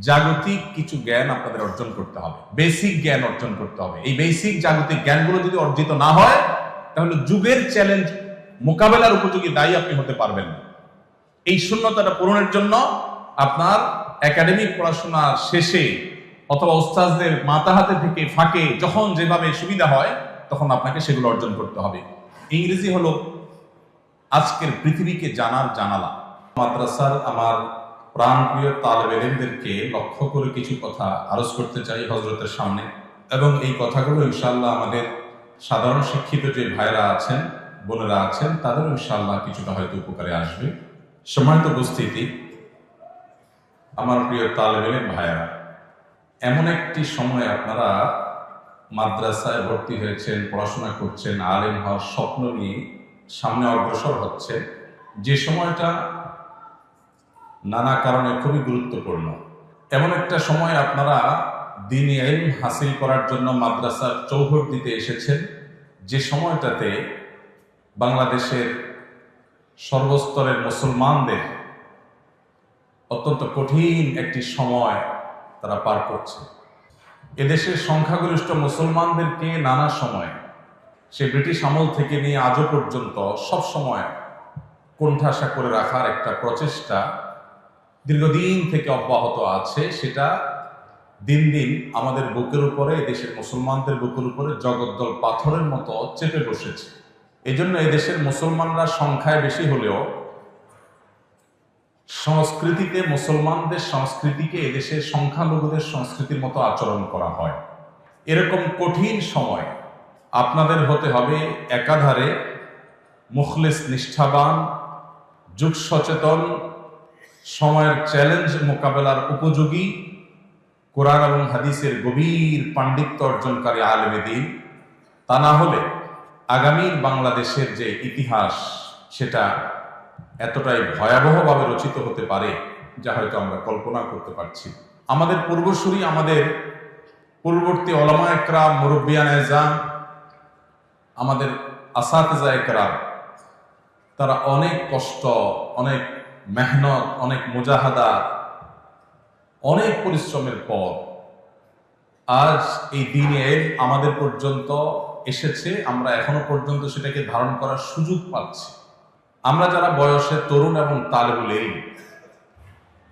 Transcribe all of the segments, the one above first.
জাগতিক কিছু জ্ঞান আপনাদের অর্জন করতে হবে, বেসিক জ্ঞান অর্জন করতে হবে। এই বেসিক জাগতিক জ্ঞানগুলো যদি অর্জিত না হয়, তাহলে যুগের চ্যালেঞ্জ মোকাবেলার উপযোগী দায়ী আপনি হতে পারবেন না। এই শূন্যতাটা পূরণের জন্য আপনার একাডেমিক পড়াশোনা শেষে অথবা ওস্তাদদের মাথা হাতে থেকে ফাঁকে যখন যেভাবে সুবিধা হয় তখন আপনাকে সেগুলো অর্জন করতে হবে। ইংরেজি হলো আজকের পৃথিবীকে জানার জানালা। মাদ্রাসার আমার প্রাণপ্রিয় তালেব ইলমদেরকে লক্ষ্য করে কিছু কথা আরজ করতে চাই হযরতের সামনে, এবং এই কথাগুলো ইনশাআল্লাহ আমাদের সাধারণ শিক্ষিত যে ভাইরা আছেন, বোনেরা আছেন, তাদের ইনশাআল্লাহ কিছুটা হয়তো উপকারে আসবে। সম্মানিত উপস্থিতি, আমার প্রিয় তালেব ইলম ভাইরা, এমন একটি সময় আপনারা মাদ্রাসায় ভর্তি হয়েছেন, পড়াশোনা করছেন, আলেম হওয়ার স্বপ্ন নিয়ে সামনে অগ্রসর হচ্ছে, যে সময়টা নানা কারণে খুবই গুরুত্বপূর্ণ। এমন একটা সময় আপনারা দ্বীনি ইলম হাসিল করার জন্য মাদ্রাসার চৌহদ দিতে এসেছেন, যে সময়টাতে বাংলাদেশের সর্বস্তরের মুসলমানদের অত্যন্ত কঠিন একটি সময় তারা পার করছে। এদেশের সংখ্যাগরিষ্ঠ মুসলমানদেরকে নানা সময়, সে ব্রিটিশ আমল থেকে নিয়ে আজও পর্যন্ত সব সময় কোণঠাসা করে রাখার একটা প্রচেষ্টা দীর্ঘদিন থেকে অব্যাহত আছে। সেটা দিন দিন আমাদের বুকের উপরে, এদেশের মুসলমানদের বুকের উপরে জগদ্দল পাথরের মতো চেপে বসেছে। এই জন্য এদেশের মুসলমানরা সংখ্যায় বেশি হলেও সংস্কৃতিতে মুসলমানদের সংস্কৃতিকে এদেশের সংখ্যালঘুদের সংস্কৃতির মতো আচরণ করা হয়। এরকম কঠিন সময় আপনাদের হতে হবে একাধারে মুখলিস, নিষ্ঠাবান, যুগ সচেতন, সময়ের চ্যালেঞ্জ মোকাবেলার উপযোগী, কোরআন এবং হাদিসের গভীর পাণ্ডিত্য অর্জনকারী আলেমে দ্বীন। তা না হলে আগামীর বাংলাদেশের যে ইতিহাস, সেটা এতটাই ভয়াবহভাবে রচিত হতে পারে যা হয়তো আমরা কল্পনা করতে পারছি। আমাদের পূর্বসূরি, আমাদের পূর্ববর্তী ওলামা একরাম, মুরব্বিয়ান এজাম, আমাদের আসাতিজা একরাম, তারা অনেক কষ্ট, অনেক মেহনত, অনেক মুজাহাদা, অনেক পরিশ্রমের পর আজ এই দ্বীনে ইলম আমাদের পর্যন্ত এসেছে। আমরা এখনো পর্যন্ত সেটাকে ধারণ করার সুযোগ পাচ্ছি। আমরা যারা বয়সে তরুণ এবং তালেবুল ইলম,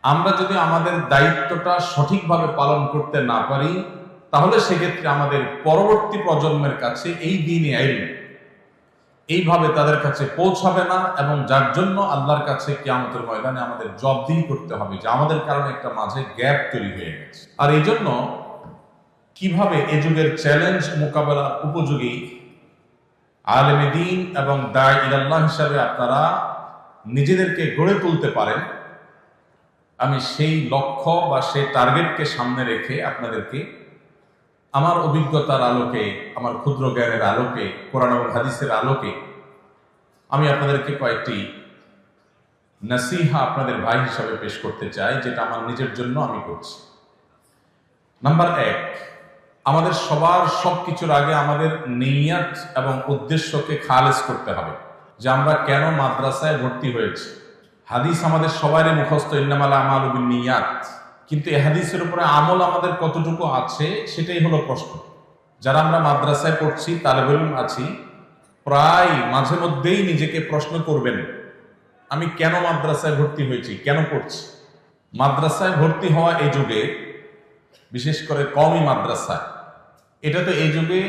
আমরা যদি আমাদের দায়িত্বটা সঠিকভাবে পালন করতে না পারি, তাহলে সেক্ষেত্রে আমাদের পরবর্তী প্রজন্মের কাছে এই দ্বীনে ইলম এইভাবে তাদের কাছে পৌঁছাবে না, এবং যার জন্য আল্লাহর কাছে কিয়ামতের ময়দানে আমাদের জবাবদিহি করতে হবে যে আমাদের কারণে একটা মাঝে গ্যাপ তৈরি হয়ে গেছে। আর এই জন্য কিভাবে এ যুগের চ্যালেঞ্জ মোকাবেলার উপযোগী আলেমে দ্বীন এবং দাঈ ইলাল্লাহ হিসাবে আপনারা নিজেদেরকে গড়ে তুলতে পারেন, আমি সেই লক্ষ্য বা সেই টার্গেটকে সামনে রেখে আপনাদেরকে আমার অভিজ্ঞতার আলোকে, আমার ক্ষুদ্র জ্ঞানের আলোকে, কোরআন এবং হাদিসের আলোকে আমি আপনাদেরকে কয়েকটি নসিহা আপনাদের ভাই হিসাবে পেশ করতে চাই, যেটা আমার নিজের জন্য আমি করছি। নাম্বার 1, আমাদের সবার সবকিছুর আগে আমাদের নিয়ত এবং উদ্দেশ্যকে খালেস করতে হবে, যে আমরা কেন মাদ্রাসায় ভর্তি হয়েছি। হাদিস আমাদের সবারই মুখস্থ, ইন্নামাল আমালু বিন্নিয়াত, কিন্তু এই হাদিসের উপরে আমল আমাদের কতটুকু আছে সেটাই হলো প্রশ্ন। যারা আমরা মাদ্রাসায় পড়ছি, তালেব ইলম আছি, প্রায় মাঝে মধ্যেই নিজেকে প্রশ্ন করবেন, আমি কেন মাদ্রাসায় ভর্তি হয়েছি, কেন পড়ছি। মাদ্রাসায় ভর্তি হওয়া এই যুগে, বিশেষ করে কওমি মাদ্রাসায়, এটা তো এই যুগে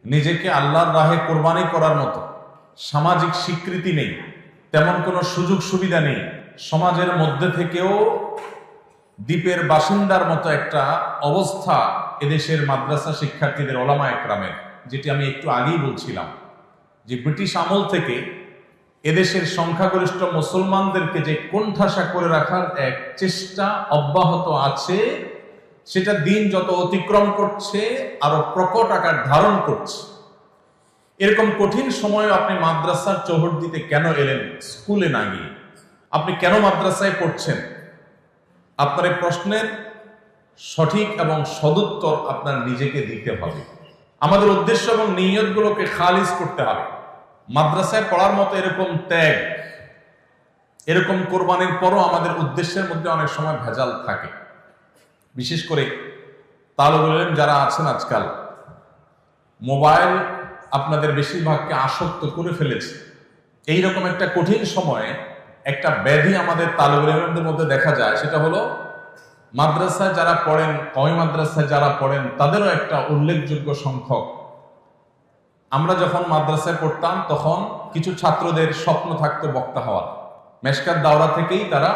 নিজেকে আল্লাহর রাহে কোরবানি করার মতো সামাজিক স্বীকৃতি নেই, তেমন কোনো সুযোগ সুবিধা নেই। সমাজের মধ্যে থেকেও দ্বীপের বাসিন্দার মতো একটা অবস্থা এদেশের মাদ্রাসা শিক্ষার্থীদের, ওলামা একরামের, যেটি আমি একটু আগেই বলছিলাম, যে ব্রিটিশ আমল থেকে এদেশের সংখ্যাগরিষ্ঠ মুসলমানদেরকে যে কোণঠাসা করে রাখার এক চেষ্টা অব্যাহত আছে, সেটা দিন যত অতিক্রম করছে আরো প্রকট আকার ধারণ করছে। এরকম কঠিন সময়ে আপনি মাদ্রাসার চৌহদ দিতে কেন এলেন, স্কুলে না গিয়ে? আপনি কেন মাদ্রাসায় পড়ছেন? আপনার এই প্রশ্নের সঠিক এবং সদুত্তর আপনার নিজেকে দিতে হবে। আমাদের উদ্দেশ্য এবং নিয়তগুলোকে খালিজ করতে হবে। মাদ্রাসায় পড়ার মতো এরকম ত্যাগ, এরকম কোরবানির পরও আমাদের উদ্দেশ্যের মধ্যে অনেক সময় ভেজাল থাকে। বিশেষ করে তালেবুল ইলম যারা আছেন আজকাল, মোবাইল আপনাদের বেশিরভাগকে আসক্ত করে ফেলেছে। এইরকম একটা কঠিন সময়ে একটা ব্যাধি আমাদের তালেবুল ইলমদের মধ্যে দেখা যায়, সেটা হলো মাদ্রাসায় যারা পড়েন, কওমি মাদ্রাসায় যারা পড়েন, তাদেরও একটা উল্লেখযোগ্য সংখ্যক, আমরা যখন মাদ্রাসায় পড়তাম তখন কিছু ছাত্রদের স্বপ্ন থাকতো বক্তা হওয়ার। মেশকাত দাওরা থেকেই তারা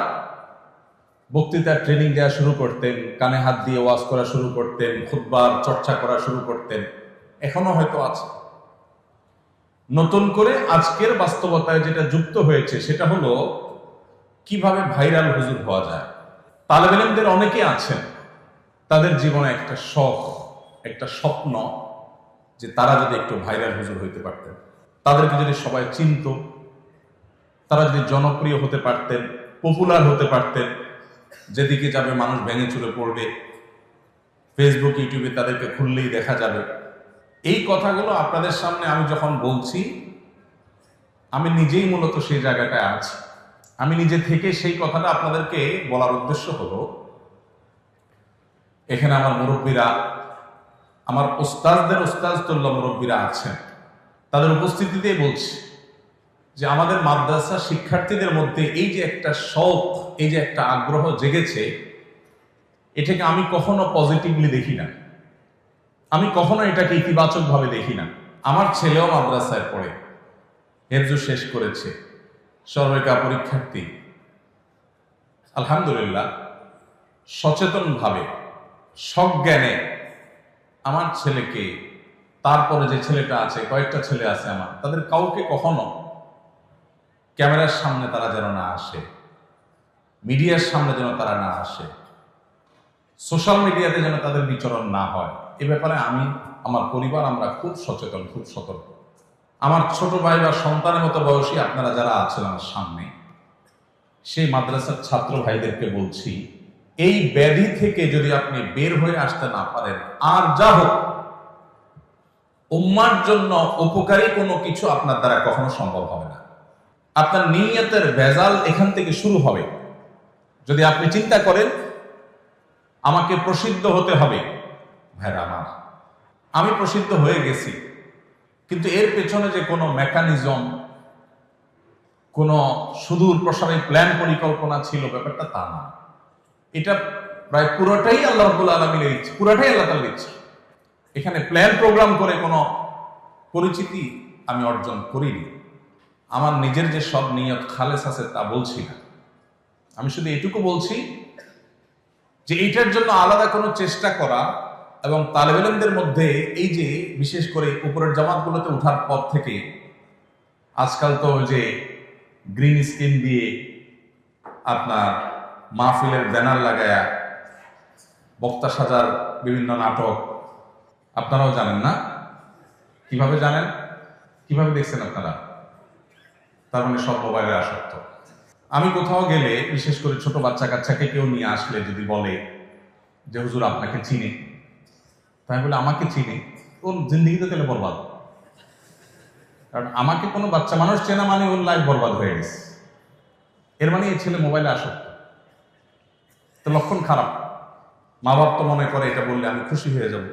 বক্তৃতার ট্রেনিং দেওয়া শুরু করতেন, কানে হাত দিয়ে ওয়াজ করা শুরু করতেন, খুতবার চর্চা করা শুরু করতেন, এখনো হয়তো আছে। নতুন করে আজকের বাস্তবতায় যেটা যুক্ত হয়েছে সেটা হলো কিভাবে ভাইরাল হুজুর হওয়া যায়। তালেব ইলমদের অনেকে আছেন, তাদের জীবনে একটা শখ, একটা স্বপ্ন যে তারা যদি একটু ভাইরাল হুজুর হইতে পারতেন, তাদেরকে যদি সবাই চিনত, তারা যদি জনপ্রিয় হতে পারতেন, পপুলার হতে পারতেন, যেদিকে যাবে মানুষ ভেঙে চুরে পড়বে, ফেসবুক ইউটিউবে তাদেরকে খুললেই দেখা যাবে। এই কথাগুলো আপনাদের সামনে আমি যখন বলছি, আমি নিজেই মূলত সেই জায়গাটায় আছি। আমি নিজে থেকে সেই কথাটা আপনাদেরকে বলার উদ্দেশ্য হলো, এখানে আমার মুরব্বীরা, আমার ওস্তাজদের ওস্তাজতুল্লাহ মুরব্বীরা আছেন, তাদের উপস্থিতিতেই বলছি যে আমাদের মাদ্রাসা শিক্ষার্থীদের মধ্যে এই যে একটা শখ, এই যে একটা আগ্রহ জেগেছে, এটাকে আমি কখনো পজিটিভলি দেখি না, আমি কখনো এটাকে ইতিবাচক ভাবে দেখি না। আমার ছেলেও মাদ্রাসায় পড়ে, হেফজ শেষ করেছে, সর্বেকা পরীক্ষার্থী। আলহামদুলিল্লাহ, সচেতন ভাবে, সজ্ঞানে আমার ছেলেকে, তারপরে যে ছেলেটা আছে, কয়েকটা ছেলে আছে আমার, তাদের কাউকে কখনো ক্যামেরার সামনে তারা যেন না আসে, মিডিয়ার সামনে যেন তারা না আসে, সোশ্যাল মিডিয়াতে যেন তাদের বিচরণ না হয়, এ ব্যাপারে আমি, আমার পরিবার, আমরা খুব সচেতন, খুব সতর্ক। আমার ছোট ভাই বা সন্তানের মতো বয়সী আপনারা যারা আছেন আমার সামনে, সেই মাদ্রাসার ছাত্র ভাইদেরকে বলছি, এই ব্যাধি থেকে যদি আপনি বের হয়ে আসতে না পারেন, আর যা হোক উম্মার জন্য উপকারী কোনো কিছু আপনার দ্বারা কখনো সম্ভব হবে না। আপনার নিয়তের ভেজাল এখান থেকে শুরু হবে। যদি আপনি চিন্তা করেন আমাকে প্রসিদ্ধ হতে হবে, ভাইরা আমার, আমি প্রসিদ্ধ হয়ে গেছি, কিন্তু এর পেছনে যে কোনো মেকানিজম, কোনো সুদূর প্রসারী প্ল্যান পরিকল্পনা ছিল, ব্যাপারটা তা না। এটা প্রায় পুরোটাই আল্লাহ রাব্বুল আলামিনের ইচ্ছা, পুরোটাই আল্লাহ তাআলার ইচ্ছা। এখানে প্ল্যান প্রোগ্রাম করে কোনো পরিচিতি আমি অর্জন করিনি। আমার নিজের যে সব নিয়ত খালেস আছে তা বলছি না, আমি শুধু এটুকু বলছি যে এইটার জন্য আলাদা কোনো চেষ্টা করা, এবং তালেব ইলমদের মধ্যে এই যে বিশেষ করে উপরের জামাতগুলোতে ওঠার পর থেকে আজকাল তো যে গ্রিন স্ক্রিন দিয়ে আপনার মাহফিলের ব্যানার লাগায়া বক্তা সাজার বিভিন্ন নাটক, আপনারাও জানেন না? কিভাবে জানেন? কিভাবে দেখছেন আপনারা? তার মানে সব মোবাইলে আসক্ত। আমি কোথাও গেলে, বিশেষ করে ছোট বাচ্চা কাচ্চাকে কেউ নিয়ে আসলে যদি বলে যে হুজুর আপনাকে চিনি, তাই বলে আমাকে চিনি, ওর জিন্দিগিতে তাহলে বরবাদ। কারণ আমাকে কোনো বাচ্চা মানুষ চেনা মানে ওর লাইফ বরবাদ হয়ে গেছে, এর মানে এই ছেলে মোবাইলে আসক্ত। তো লক্ষণ খারাপ। মা বাপ তো মনে করে এটা বললে আমি খুশি হয়ে যাব,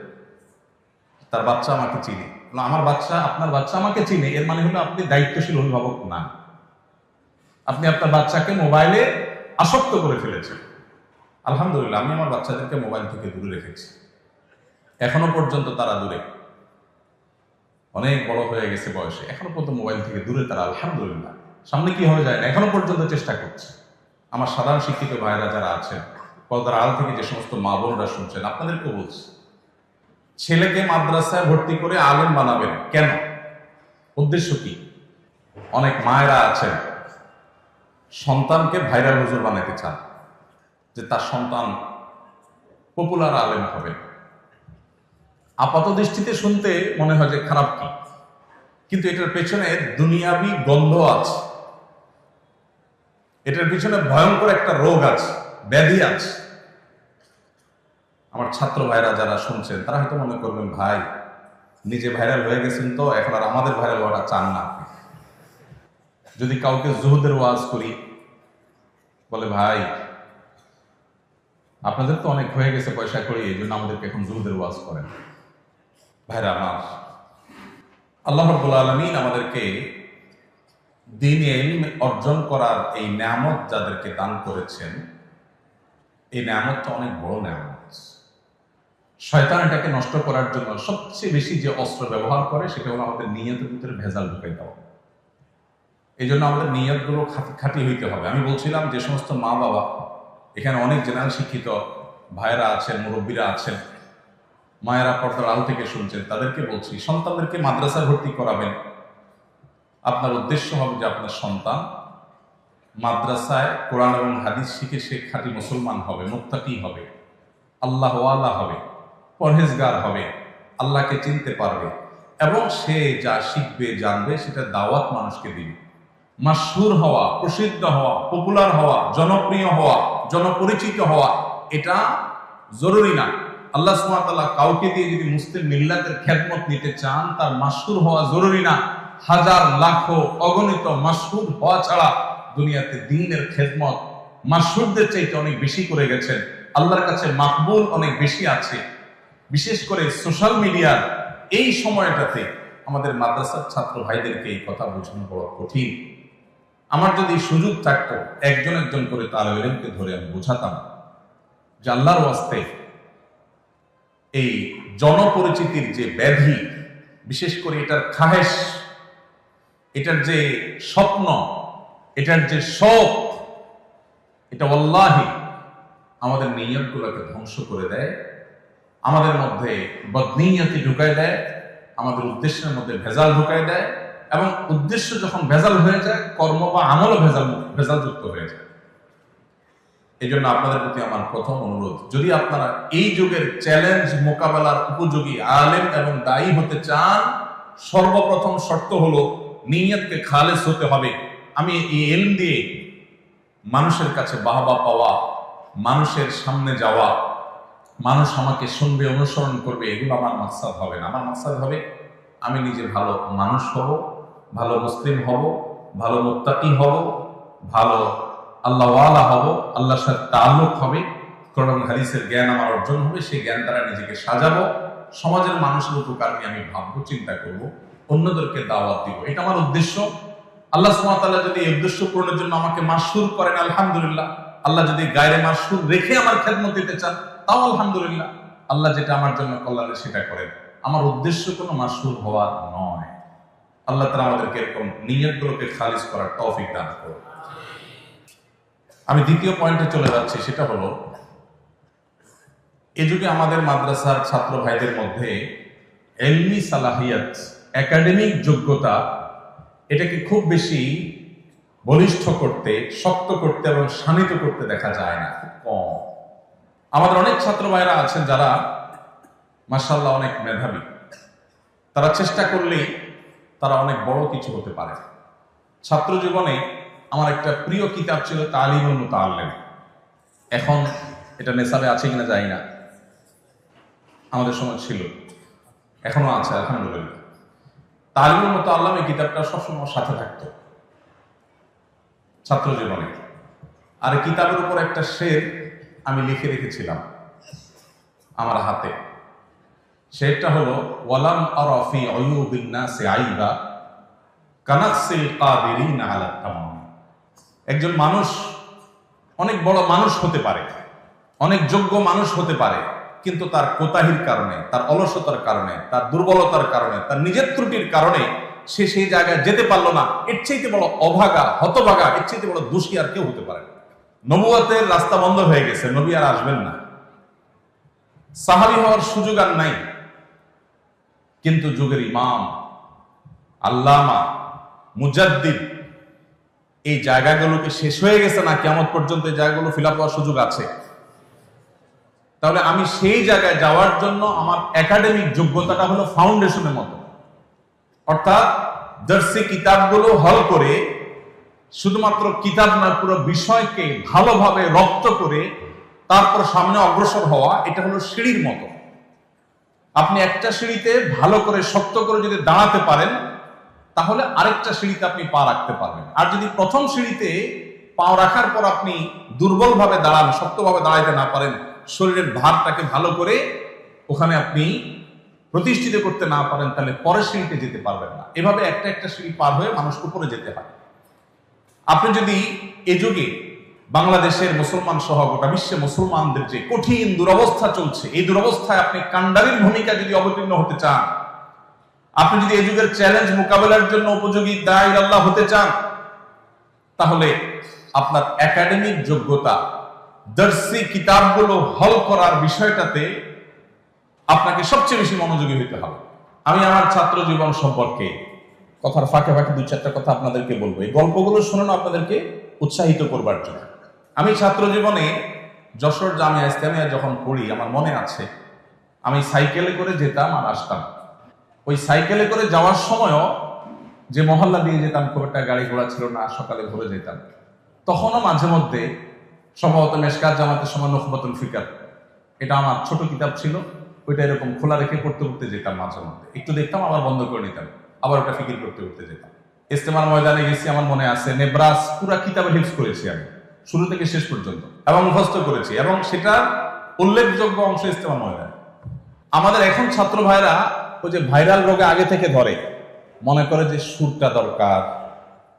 তার বাচ্চা আমাকে চিনে। আমার বাচ্চা, আপনার বাচ্চা আমাকে চিনে, এর মানে হলো আপনি দায়িত্বশীল অভিভাবক না, আপনি আপনার বাচ্চাকে মোবাইলে আসক্ত করে ফেলেছেন। আলহামদুলিল্লাহ, আমি আমার বাচ্চাদেরকে মোবাইল থেকে দূরে রেখেছি, এখনো পর্যন্ত তারা দূরে, অনেক বড় হয়ে গেছে বয়সে, এখনো পর্যন্ত মোবাইল থেকে দূরে তারা, আলহামদুলিল্লাহ। সামনে কি হয়ে যায় না, এখনো পর্যন্ত চেষ্টা করছে। আমার সাধারণ শিক্ষিত ভাইরা যারা আছেন, পর্দার আড়াল থেকে যে সমস্ত মা বোনরা শুনছেন, আপনাদেরকেও বলছি, ছেলেকে মাদ্রাসায় ভর্তি করে আলেম বানাবেন কেন? উদ্দেশ্য কি? অনেক মায়েরা আছেন সন্তানকে ভাইরাল হুজুর বানাতে চান, যে তার সন্তান পপুলার আলেম হবে। আপাত দৃষ্টিতে শুনতে মনে হয় যে খারাপ কি, কিন্তু এটার পেছনে দুনিয়াবি গন্ধ আছে, এটার পিছনে ভয়ঙ্কর একটা রোগ আছে, ব্যাধি আছে। আমার ছাত্র ভাইরা যারা শুনছেন তারা হয়তো মনে করবেন ভাই নিজে ভাইরাল হয়ে গেছেন, তো এখন আর আমাদের ভাইরাল হওয়াটা চান না। যদি কাউকে জুহুদের ওয়াজ করি, বলে ভাই আপনাদের তো অনেক হয়ে গেছে পয়সা করে, এই জন্য আমাদেরকে এখন জুহুদের ওয়াজ করেন। ভাইরা আমার, আল্লাহ রাব্বুল আলামিন আমাদেরকে দ্বীনে ইলম অর্জন করার এই নেয়ামত যাদেরকে দান করেছেন, এই নেয়ামতটা অনেক বড় নেয়ামত। শয়তান এটাকে নষ্ট করার জন্য সবচেয়ে বেশি যে অস্ত্র ব্যবহার করে সেটা হলো আমাদের নিয়তের ভিতরে ভেজাল ঢুকাই দেওয়া। এই জন্য আমাদের নিয়তগুলো খাঁটি হইতে হবে। আমি বলছিলাম যে সমস্ত মা বাবা, এখানে অনেক জেনারেল শিক্ষিত ভাইয়েরা আছেন, মুরব্বীরা আছেন, মায়েরা পর্দার আল থেকে শুনছেন, তাদেরকে বলছি, সন্তানদেরকে মাদ্রাসায় ভর্তি করাবেন। আপনার উদ্দেশ্য হবে যে আপনার সন্তান মাদ্রাসায় কোরআন এবং হাদিস শিখে সে খাঁটি মুসলমান হবে, মুত্তাকি হবে, আল্লাহ ওয়ালা হবে, পরহেজগার হবে, আল্লাহকে চিনতে পারবে, এবং সে যা শিখবে জানবে সেটা দাওয়াত মানুষকে দিবে। মাশহুর হওয়া, প্রসিদ্ধ হওয়া, পপুলার হওয়া, জনপ্রিয় হওয়া, জনপরিচিত হওয়া এটা জরুরি না। আল্লাহ সুবহানাহু ওয়া তাআলা কাউকে দিয়ে যদি মুসলিম মিল্লাতের খেদমত নিতে চান, তার মাশহুর হওয়া জরুরি না। হাজার লাখো অগণিত মাশহুর হওয়া ছাড়া দুনিয়াতে দ্বীনের খেদমত মাশহুরদের চাইতে অনেক বেশি করে গেছেন। আল্লাহর কাছে মাকবুল অনেক বেশি আছে। বিশেষ করে সোশ্যাল মিডিয়ার এই সময়টাতে আমাদের মাদ্রাসার ছাত্র ভাইদেরকে এই কথা বোঝানো বড় কঠিন। আমার যদি সুযোগ থাকতো একজন একজন করে তালেবে ইলমকে ধরে আমি বোঝাতাম যে আল্লাহর ওয়াস্তে এই জনপরিচিতির যে ব্যাধি, বিশেষ করে এটার খাহেশ, এটার যে স্বপ্ন, এটার যে শখ, এটা ওয়াল্লাহি আমাদের নিয়তগুলোকে ধ্বংস করে দেয়, আমাদের মধ্যে বদনিয়তি ঢুকায় দেয়, আমাদের উদ্দেশ্যের মধ্যে ভেজাল ঢুকায় দেয়, এবং উদ্দেশ্য যখন ভেজাল হয়ে যায়, কর্ম বা আমলও ভেজালযুক্ত হয়ে যায়। এই জন্য আপনাদের প্রতি আমার প্রথম অনুরোধ, যদি আপনারা এই যুগের চ্যালেঞ্জ মোকাবেলার উপযোগী আলেম এবং দায়ী হতে চান, সর্বপ্রথম শর্ত হলো নিয়তকে খালেস হতে হবে। আমি এই ইলম দিয়ে মানুষের কাছে বাহবা পাওয়া, মানুষের সামনে যাওয়া, মানুষ আমাকে শুনবে, অনুসরণ করবে, এগুলো আমার মাকসাদ হবে না। আমার মাকসাদ হবে আমি নিজে ভালো মানুষ হব, ভালো মুসলিম হব, ভালো মুত্তাকি হব, ভালো আল্লাহ ওয়ালা হব, আল্লাহর সাথে তাআল্লুক হবে, কোরআন হাদিসের জ্ঞান আমার অর্জন হবে, সেই জ্ঞান দ্বারা নিজেকে সাজাবো, সমাজের মানুষের উপকার নিয়ে আমি ভাববো, চিন্তা করব, অন্যদেরকে দাওয়াত দিব। এটা আমার উদ্দেশ্য। আল্লাহ সুবহানাহু ওয়া তাআলা যদি এই উদ্দেশ্য পূরণের জন্য আমাকে মাশহুর করেন, আলহামদুলিল্লাহ। আল্লাহ যদি গায়রে মাশহুর রেখে আমার খেদমত দিতে চান, তাও আলহামদুলিল্লাহ। আল্লাহ যেটা আমার জন্য কল্যাণে সেটা করেন। আমার উদ্দেশ্য কোনো মাশহুর হওয়ার নয়। আল্লাহ তাআলা আমাদেরকে এরকম নিয়তগুলোকে খালিস করার তৌফিক দান করুন। আমি দ্বিতীয় পয়েন্টে চলে যাচ্ছি, সেটা হলো এই যুগে আমাদের মাদ্রাসার ছাত্র ভাইদের মধ্যে ইলমি সালাহিয়াত, একাডেমিক যোগ্যতা, এটাকে খুব বেশি বলিষ্ঠ করতে, শক্ত করতে এবং শানিত করতে দেখা যায় না, খুব কম। আমাদের অনেক ছাত্র ভাইরা আছেন যারা মাশাআল্লাহ অনেক মেধাবী, তারা চেষ্টা করলেই তারা অনেক বড় কিছু হতে পারে। ছাত্র জীবনে আমার একটা প্রিয় কিতাব ছিল তালিমুল মুতাআল্লিম। এখন এটা নেশাবে আছে কিনা জানি না, আমাদের সময় ছিল, এখনো আছে আলহামদুলিল্লাহ। তালিমুল মুতাআল্লিম এই কিতাবটা সবসময় সাথে থাকতো ছাত্র জীবনে। আর কিতাবের উপর একটা শের আমি লিখে রেখেছিলাম আমার হাতে। শেরটা হলো ওয়ালাম আরা ফি উয়ুবিন নাসি আইবা কানাকসিল কাদিরিন আলা তামাম। একজন মানুষ অনেক বড় মানুষ হতে পারে, অনেক যোগ্য মানুষ হতে পারে, কিন্তু তার কোতাহির কারণে, তার অলসতার কারণে, তার দুর্বলতার কারণে, তার নিজের ত্রুটির কারণে সে সেই জায়গায় যেতে পারলো না। এর চাইতে বড় অভাগা, হতভাগা, এর চাইতে বড় দোষী আর কেউ হতে পারে না। নবুয়তের রাস্তা বন্ধ হয়ে গেছে, নবী আর আসবেন না, সাহাবী হওয়ার সুযোগ আর নাই। কিন্তু যুগের ইমাম, আল্লামা, মুজাদ্দিদ, এই জায়গাগুলোকে শেষ হয়ে গেছে না, কিয়ামত পর্যন্ত এই জায়গাগুলো ফিল আপ হওয়ার সুযোগ আছে। তাহলে আমি সেই জায়গায় যাওয়ার জন্য আমার একাডেমিক যোগ্যতাটা হলো ফাউন্ডেশনের মতো, অর্থাৎ দার্সি কিতাবগুলো হল করে, শুধুমাত্র কিতাব না, পুরো বিষয়কে ভালোভাবে রপ্ত করে তারপর সামনে অগ্রসর হওয়া, এটা হলো সিঁড়ির মতো। আপনি একটা সিঁড়িতে ভালো করে শক্ত করে যদি দাঁড়াতে পারেন, তাহলে আরেকটা সিঁড়িতে আপনি পা রাখতে পারবেন। আর যদি প্রথম সিঁড়িতে পা রাখার পর আপনি দুর্বলভাবে দাঁড়ান, শক্তভাবে দাঁড়াইতে না পারেন, শরীরের ভারটাকে ভালো করে ওখানে আপনি প্রতিষ্ঠিত করতে না পারেন, তাহলে পরের সিঁড়িতে যেতে পারবেন না। এভাবে একটা একটা সিঁড়ি পার হয়ে মানুষ উপরে যেতে হয়। আপনি যদি এ যুগে বাংলাদেশের মুসলমান সহ গোটা বিশ্বে মুসলমানদের যে কঠিন দুরবস্থা চলছে, এই দুরবস্থায় আপনি কান্ডারির ভূমিকা যদি অবতীর্ণ হতে চান, আপনি যদি এই যুগের চ্যালেঞ্জ মোকাবেলার জন্য উপযোগী দায়ী আল্লাহ হতে চান, তাহলে আপনার একাডেমিক যোগ্যতা, দর্শি কিতাবগুলো হল করার বিষয়টাতে আপনাকে সবচেয়ে বেশি মনোযোগী হতে হবে। আমি আমার ছাত্র জীবন সম্পর্কে কথার ফাঁকে ফাঁকে দুই চারটা কথা আপনাদেরকে বলবো, এই গল্পগুলো শোনানো আপনাদেরকে উৎসাহিত করবার জন্য। আমি ছাত্র জীবনে যশোর জামিয়া ইসলামিয়া যখন পড়ি, আমার মনে আছে আমি সাইকেলে করে যেতাম আর আসতাম। ওই সাইকেলে করে যাওয়ার সময়ও যে মহল্লা দিয়ে যেতাম, খুব একটা গাড়ি ঘোড়া ছিল না, সকালে ঘুরে যেতাম, তখনও মাঝে মধ্যে সম্ভবত মেশকাত জামাতের সময় নখবতুল ফিকার, এটা আমার ছোট কিতাব ছিল, ওইটা এরকম খোলা রেখে পড়তে পড়তে যেতাম। মাঝে মধ্যে একটু দেখতাম, আবার বন্ধ করে নিতাম, আবার ওটা ফিকির করতে করতে যেতাম। ইস্তেমার ময়দানে গেছি, আমার মনে আছে নেব্রাস পুরা কিতাবে হিফজ করেছি আমি শুরু থেকে শেষ পর্যন্ত, এবং মুখস্থ করেছি, এবং সেটার উল্লেখযোগ্য অংশ ইস্তেমার ময়দানে। আমাদের এখন ছাত্র ভাইরা ওই যে ভাইরাল রোগে আগে থেকে ধরে, মনে করে যে সুরটা দরকার,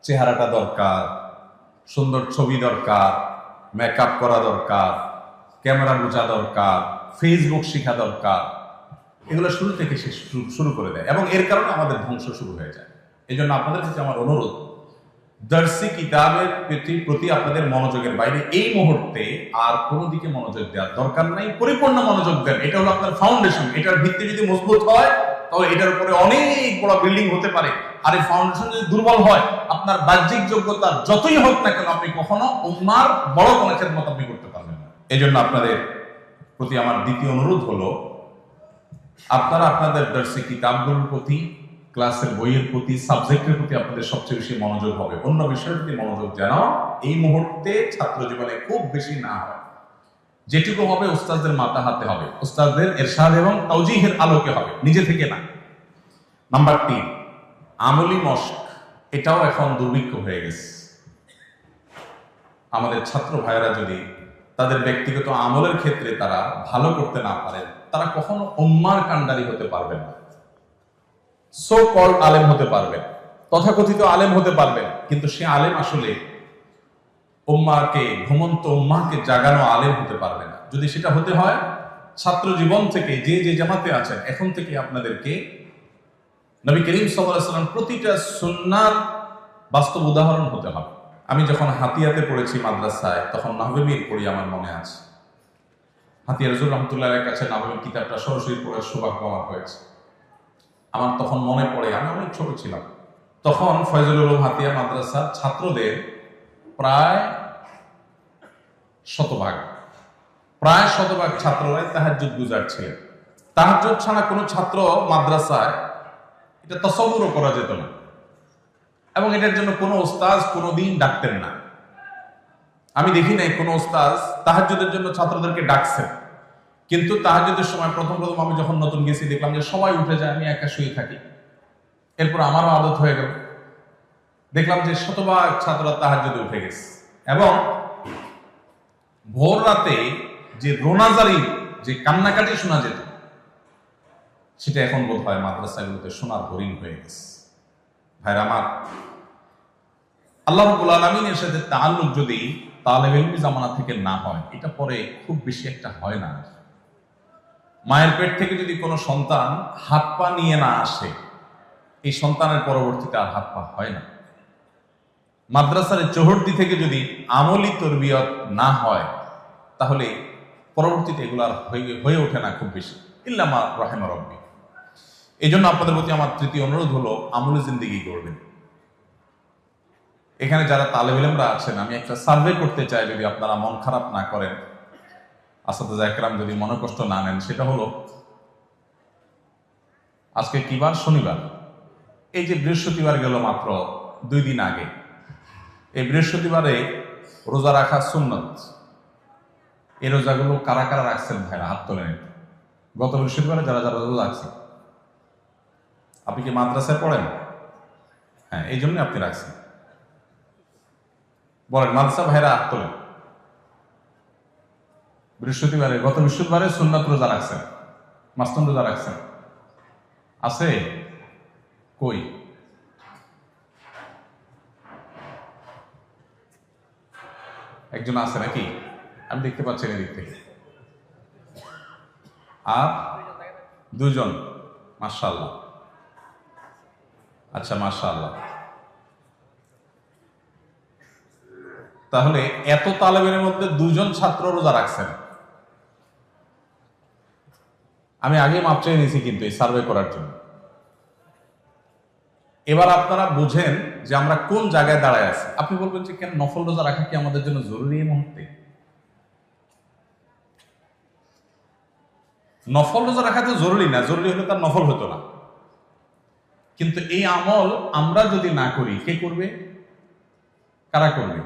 চেহারাটা দরকার, সুন্দর ছবি দরকার, মেকআপ করা দরকার, ক্যামেরা বোঝা দরকার, ফেসবুক শেখা দরকার, এগুলো শুরু থেকে শুরু করে দেয়, এবং এর কারণে আমাদের ধ্বংস শুরু হয়ে যায়। এই জন্য আপনাদের কাছে আমার অনুরোধ, দর্শি কিতাবের প্রতি আপনাদের মনোযোগের বাইরে এই মুহূর্তে আর কোনো দিকে মনোযোগ দেওয়ার দরকার নাই। পরিপূর্ণ মনোযোগ দেন, এটা হলো আপনার ফাউন্ডেশন। এটার ভিত্তি যদি মজবুত হয়, তাহলে এটার উপরে অনেক বড় বিল্ডিং হতে পারে। আর এই ফাউন্ডেশন যদি দুর্বল হয়, আপনার বাহ্যিক যোগ্যতা যতই হোক না কেন, আপনি কখনো উম্মার বড় কোনো খেদমত আপনি করতে পারবেন না। এই জন্য আপনাদের প্রতি আমার দ্বিতীয় অনুরোধ হলো, আপনারা আপনাদের দর্শি কিতাবগুলোর প্রতি, ক্লাসের বইয়ের প্রতি, সাবজেক্টের প্রতি আপনাদের সবচেয়ে বেশি মনোযোগ হবে। অন্য বিষয়ের প্রতি মনোযোগ যেন এই মুহূর্তে ছাত্র জীবনে খুব বেশি না হয়। যেটুকু হবে উস্তাদদের মাথা হাতে হবে, উস্তাদদের ইরশাদ এবং তাওজীহের আলোকে হবে, নিজে থেকে না। নাম্বার 3, আমলি মশক, এটাও এখন দুর্ভিক্ষ হয়ে গেছে। আমাদের ছাত্র ভাইয়েরা যদি তাদের ব্যক্তিগত আমলের ক্ষেত্রে তারা ভালো করতে না পারেন, তারা কখনো উম্মার কান্ডারি হতে পারবেন না। সো কল্ড আলেম হতে পারবেন, তথাকথিত আলেম হতে পারবেন, কিন্তু সে আলেম আসলে উম্মাকে, ঘুমন্ত উম্মাকে জাগানো আলেম হতে পারবে না। যদি সেটা হতে হয়, ছাত্র জীবন থেকে যে যে জামাতে আছেন, এখন থেকে আপনাদেরকে নবী করিম সাল্লাল্লাহু আলাইহি ওয়াসাল্লাম প্রতিটা সুন্নাহর বাস্তব উদাহরণ হতে হবে। আমি যখন হাতিয়াতে পড়েছি মাদ্রাসায়, তখন নাহবীর পড়ি, আমার মনে আছে। হাতিয়া রাজুল রহমতুল্লাহের কাছে নাহবীর কিতাবটা সরাসরি পড়ার সৌভাগ্য আমার হয়েছে। আমার তখন মনে পড়ে, আমি অনেক ছোট ছিলাম তখন, ফয়জুল উলুম হাতিয়া মাদ্রাসার ছাত্রদের প্রায় শতভাগ ছাত্ররাই তাহাজ্জুদ গুজার ছিলেন। তাহাজ্জুদ ছাড়া কোনো ছাত্র মাদ্রাসায় এটা তসব্বুরও করা যেত না, এবং এটার জন্য কোনো ওস্তাদ কোনোদিন ডাকতেন না। আমি দেখি নাই কোনো ওস্তাদ তাহাজ্জুদের জন্য ছাত্রদেরকে ডাকছেন। কিন্তু তাহাজ্জুদের সময় প্রথম আমি যখন নতুন গেছি, দেখলাম যে সবাই উঠে যায়, আমি একা শুয়ে থাকি। এরপর আমারও আদত হয়ে গেল, দেখলাম যে শতভাগ ছাত্ররা তাহাজ্জুদে উঠে গেছে, এবং ভোর রাতে যে রোনাজারি, যে কান্নাকাটি শোনা যেত, সেটা এখন বোধ হয় মাদ্রাসাগুলোতে শোনার হরিণ হয়ে গেছে। ভাইরা আমার, আল্লাহ রাব্বুল আলামিনের সাথে তাআল্লুক যদি তালেবে ইলমি জামানা থেকে না হয়, এটা পরে খুব বেশি একটা হয় না। মায়ের পেট থেকে যদি কোনো সন্তান হাত পা নিয়ে না আসে, এই সন্তানের পরবর্তীতে আর হাত পা হয় না। মাদ্রাসার চৌহদ্দি থেকে যদি আমলি তরবিয়ত না হয়, তাহলে পরবর্তীতে এগুলো আর হয়ে ওঠে না খুব বেশি, ইল্লা মা রাহিমা রাব্বি। এই জন্য আপনাদের প্রতি আমার তৃতীয় অনুরোধ হলো, আমলি জিন্দেগি করবেন। এখানে যারা তালেবে ইলমরা আছেন, আমি একটা সার্ভে করতে চাই, যদি আপনারা মন খারাপ না করেন, আসাদুজ্জা একরাম যদি মনে কষ্ট না নেন, সেটা হলো, আজকে কি বার? শনিবার। এই যে বৃহস্পতিবার গেল মাত্র 2 দিন আগে, এই বৃহস্পতিবারে রোজা রাখা সুন্নত। এই রোজাগুলো কারা কারা রাখছেন ভাইরা? হাত তোলেন। গত বৃহস্পতিবারে যারা যারা রোজা রাখছেন, আপনি কি মাদ্রাসায় পড়েন? হ্যাঁ, এই জন্য আপনি রাখছেন। বলেন মাদ্রাসা ভাইরা হাত তোলেন। বৃহস্পতিবারে, গত বৃহস্পতিবারে সুন্নাত রোজা রাখছেন, মাসনুন রোজা রাখছেন, আছে কই? একজন আছে নাকি? আমি দেখতে পাচ্ছি না এদিক থেকে। আর দুজন, মাশাআল্লাহ। আচ্ছা, মাশাআল্লাহ। তাহলে এত তালেবের মধ্যে দুজন ছাত্র রোজা রাখছেন। আমি আগে মাপ চেয়ে নিয়েছি কিন্তু এই সার্ভে করার জন্য। এবার আপনারা বুঝেন যে আমরা কোন জায়গায় দাঁড়ায় আছি। আপনি বলবেন যে কেন নফল রোজা রাখা কি আমাদের জন্য জরুরি এই মুহূর্তে? নফল রোজা রাখা তো জরুরি না, জরুরি হলে তার নফল হতো না। কিন্তু এই আমল আমরা যদি না করি, কে করবে? কারা করবে?